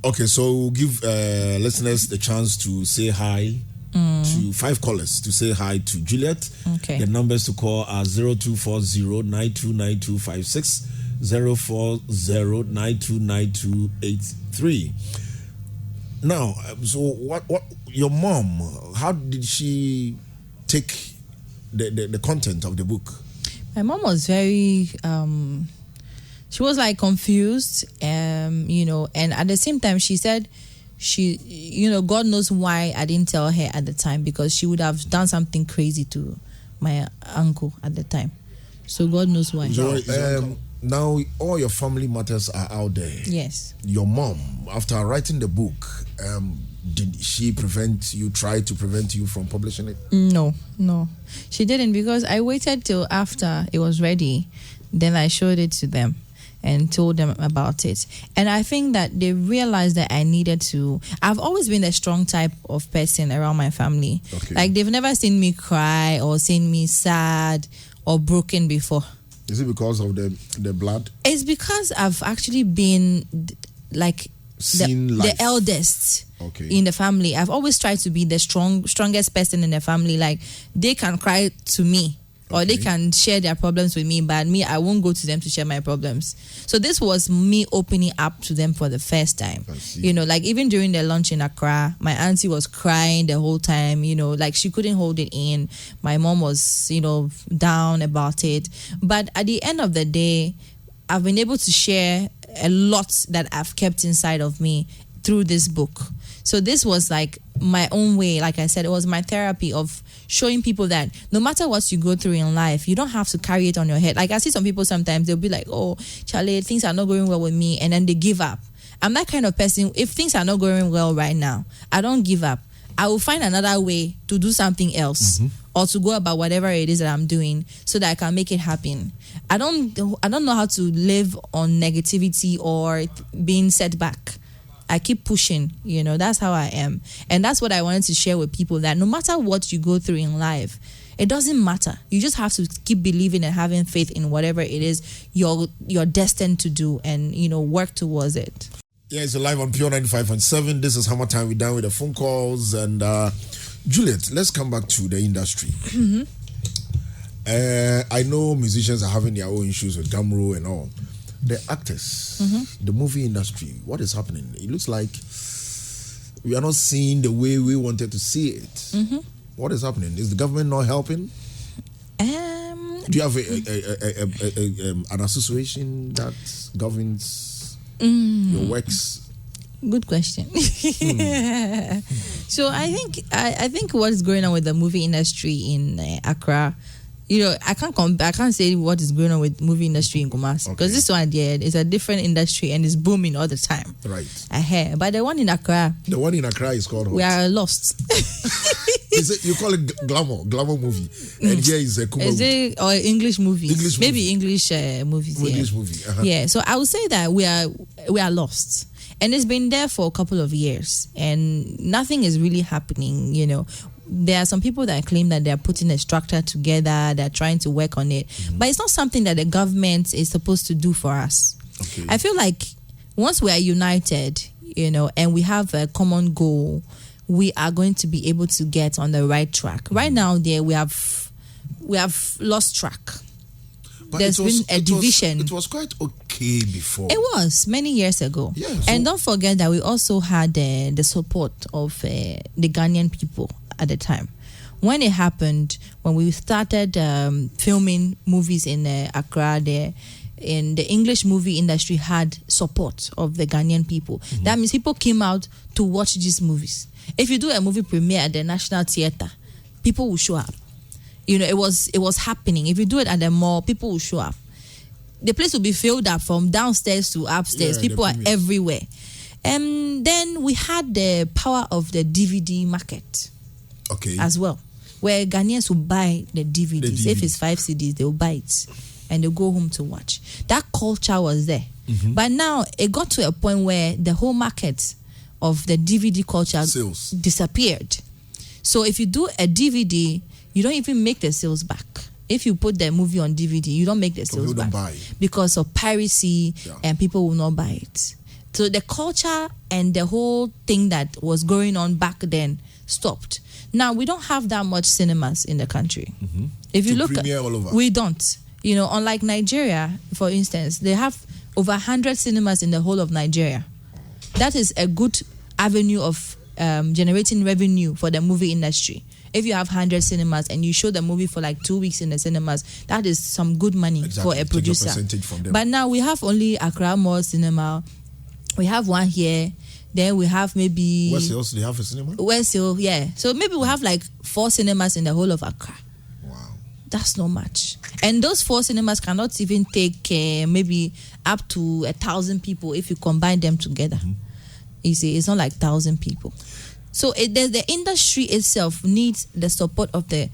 Okay, so we'll give listeners the chance to say hi to 5 callers to say hi to Juliet. Okay. The numbers to call are 0240-929256, 040-929283. Now, so what your mom, how did she take the content of the book? My mom was very she was like confused, and at the same time she said God knows why I didn't tell her at the time, because she would have done something crazy to my uncle at the time. So God knows why. Now all your family matters are out there. Yes. Your mom, after writing the book, did she try to prevent you from publishing it? No, she didn't, because I waited till after it was ready. Then I showed it to them and told them about it. And I think that they realized that I needed to... I've always been a strong type of person around my family. Okay. Like, they've never seen me cry or seen me sad or broken before. Is it because of the blood? It's because I've actually been like the eldest in the family. I've always tried to be the strongest person in the family. Like, they can cry to me, or they can share their problems with me, but me, I won't go to them to share my problems. So this was me opening up to them for the first time. Like even during the lunch in Accra, my auntie was crying the whole time, like she couldn't hold it in. My mom was, down about it. But at the end of the day, I've been able to share a lot that I've kept inside of me through this book. So this was like my own way. Like I said, it was my therapy of showing people that no matter what you go through in life, you don't have to carry it on your head. Like I see some people sometimes, they'll be like, oh, Charlie, things are not going well with me. And then they give up. I'm that kind of person. If things are not going well right now, I don't give up. I will find another way to do something else or to go about whatever it is that I'm doing so that I can make it happen. I don't know how to live on negativity or being set back. I keep pushing, that's how I am. And that's what I wanted to share with people, that no matter what you go through in life, it doesn't matter. You just have to keep believing and having faith in whatever it is you're destined to do and, work towards it. Yeah, it's live on Pure 95.7. This is HammerTime. We're done with the phone calls. And Juliet, let's come back to the industry. I know musicians are having their own issues with Gamro and all. The actors, the movie industry, what is happening? It looks like we are not seeing the way we wanted to see it. What is happening? Is the government not helping? Do you have an association that governs your works? Good question. So I think what is going on with the movie industry in Accra, I can't say what is going on with movie industry in Kumasi, because this one is a different industry and it's booming all the time. Right. But the one in Accra is called what? We Are Lost. You call it glamour movie, and here is a Kuma movie. Or English movies, maybe English movies. English movie. Yeah. So I would say that we are lost, and it's been there for a couple of years, and nothing is really happening. There are some people that claim that they're putting a structure together, they're trying to work on it, but it's not something that the government is supposed to do for us. Okay. I feel like once we are united, and we have a common goal, we are going to be able to get on the right track. Right now, we have lost track. But there's been a division. It was quite okay before. It was many years ago. Yeah, and don't forget that we also had the support of the Ghanaian people at the time. When it happened, when we started filming movies in Accra, in the English movie industry had support of the Ghanaian people. That means people came out to watch these movies. If you do a movie premiere at the National Theatre, people will show up. It was happening. If you do it at the mall, people will show up. The place will be filled up from downstairs to upstairs. People are everywhere. And then we had the power of the DVD market as well, where Ghanaians will buy the DVDs. If it's 5 CDs, they'll buy it and they'll go home to watch. That culture was there. But now it got to a point where the whole market of the DVD culture disappeared. So if you do a DVD, you don't even make the sales back. If you put the movie on DVD, you don't make the sales back because of piracy, and people will not buy it. So the culture and the whole thing that was going on back then stopped. Now we don't have that much cinemas in the country. If you look at, we don't. Unlike Nigeria, for instance, they have over 100 cinemas in the whole of Nigeria. That is a good avenue of generating revenue for the movie industry. If you have 100 cinemas and you show the movie for like 2 weeks in the cinemas, that is some good money for a producer. But now we have only Accra Mall Cinema. We have one here. Then we have maybe West Hills. They have a cinema? West Hill, yeah. So maybe we have like 4 cinemas in the whole of Accra. Wow. That's not much. And those 4 cinemas cannot even take maybe up to 1,000 people if you combine them together. You see, it's not like 1,000 people. So the industry itself needs the support of the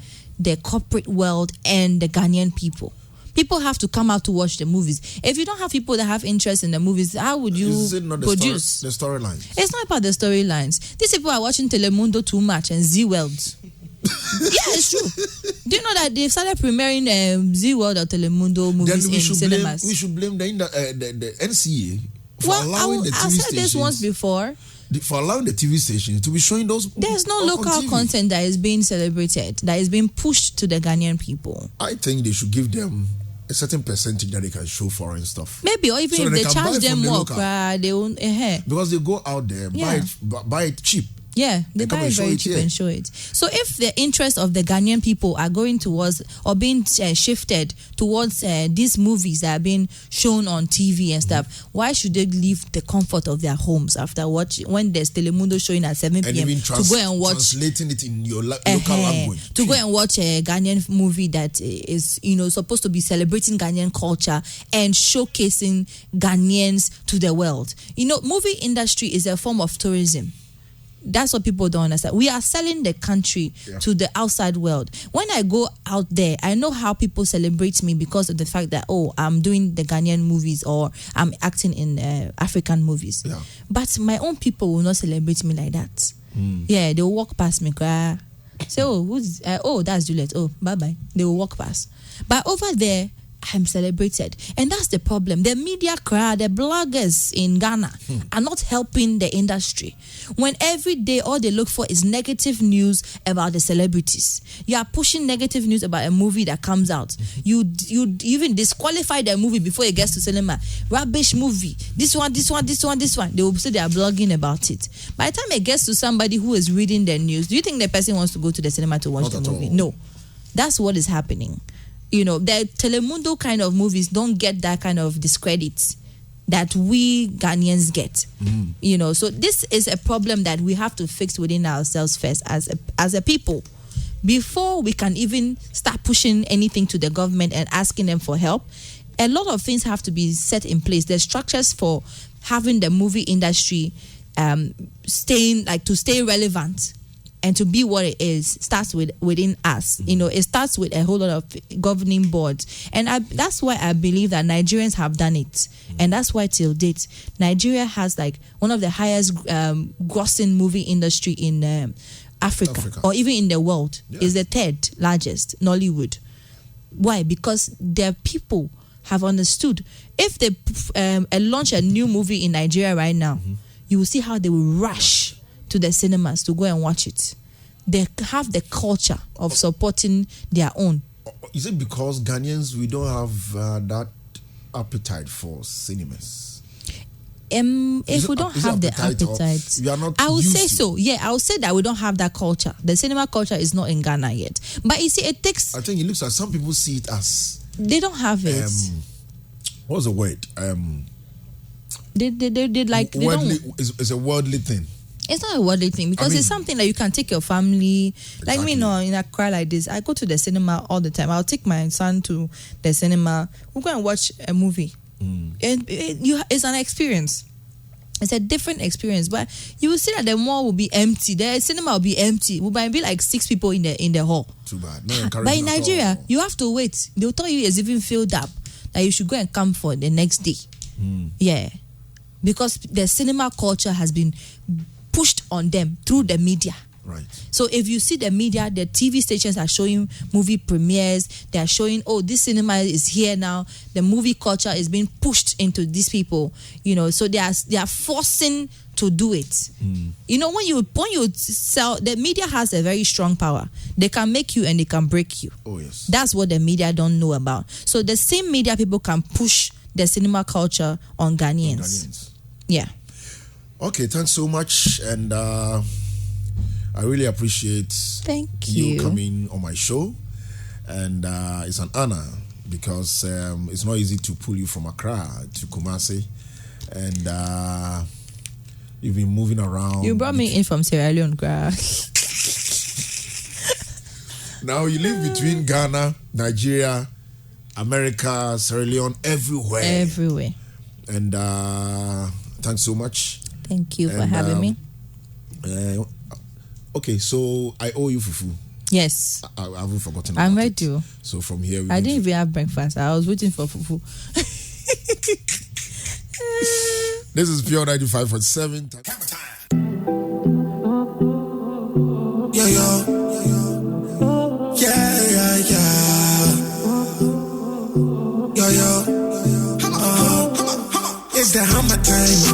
corporate world and the Ghanaian people. People have to come out to watch the movies. If you don't have people that have interest in the movies, how would you produce? The storylines. It's not about the storylines. These people are watching Telemundo too much and Z World. Yeah, it's true. Do you know that they've started premiering Z World or Telemundo movies in cinemas? We should blame the NCA for allowing the TV stations. I've said this once before. For allowing the TV stations to be showing those. There's no local content that is being celebrated, that is being pushed to the Ghanaian people. I think they should give them a certain percentage that they can show foreign stuff. Maybe, or even so if they charge them more, they won't, because they go out there, buy it cheap. Yeah, they buy it very cheap and show it. So if the interest of the Ghanaian people are going towards or being shifted towards these movies that are being shown on TV and stuff, why should they leave the comfort of their homes after when there's Telemundo showing at 7 p.m. to go and watch, translating it in your local language, to go and watch a Ghanaian movie that is supposed to be celebrating Ghanaian culture and showcasing Ghanaians to the world. Movie industry is a form of tourism. That's what people don't understand. We are selling the country to the outside world. When I go out there, I know how people celebrate me because of the fact that, I'm doing the Ghanaian movies or I'm acting in African movies. Yeah. But my own people will not celebrate me like that. Yeah, they'll walk past me. Say, that's Juliet. Oh, bye-bye. They will walk past. But over there, I'm celebrated. And that's the problem. The media crowd, the bloggers in Ghana are not helping the industry. When every day all they look for is negative news about the celebrities. You are pushing negative news about a movie that comes out. You even disqualify the movie before it gets to cinema. Rubbish movie. This one. They will say they are blogging about it. By the time it gets to somebody who is reading the news, do you think the person wants to go to the cinema to watch the movie? No. That's what is happening. The Telemundo kind of movies don't get that kind of discredit that we Ghanaians get. So this is a problem that we have to fix within ourselves first as a people. Before we can even start pushing anything to the government and asking them for help, a lot of things have to be set in place. There's structures for having the movie industry stay relevant. And to be what it is starts within us. It starts with a whole lot of governing boards. And that's why I believe that Nigerians have done it. And that's why till date, Nigeria has one of the highest grossing movie industry in Africa or even in the world. Is the third largest, Nollywood. Why? Because their people have understood. If they launch a new movie in Nigeria right now, you will see how they will rush to the cinemas to go and watch it. They have the culture of supporting their own. Is it because Ghanaians, we don't have that appetite for cinemas? If we don't have the appetite, we are not. I would say so. Yeah, I would say that we don't have that culture. The cinema culture is not in Ghana yet. But you see, it takes. I think it looks like some people see it as they don't have it. What's the word? They like worldly. It's a worldly thing. It's not a worldly thing because it's something that you can take your family. Like me, in Accra like this, I go to the cinema all the time. I'll take my son to the cinema. We'll go and watch a movie. And it's an experience. It's a different experience. But you will see that the mall will be empty. The cinema will be empty. Will be like 6 people in the hall. Too bad. No, but in Nigeria, you have to wait. They'll tell you it's even filled up. That you should go and come for the next day. Yeah. Because the cinema culture has been pushed on them through the media. Right. So if you see the media, the TV stations are showing movie premieres. They are showing, this cinema is here now. The movie culture is being pushed into these people. So they are forcing to do it. When you sell, the media has a very strong power. They can make you and they can break you. Oh yes. That's what the media don't know about. So the same media people can push the cinema culture on Ghanaians. Yeah. Okay, thanks so much, and I really appreciate you coming on my show, and it's an honor because it's not easy to pull you from Accra to Kumasi, and you've been moving around. You brought me in from Sierra Leone, Now you live between Ghana, Nigeria, America, Sierra Leone, everywhere. And thanks so much. Thank you for having me. Okay, so I owe you fufu. Yes. I haven't forgotten. I'm ready. So from here, I didn't even have breakfast. I was waiting for fufu. This is Pure 95.7. Yo. It's the HammerTime.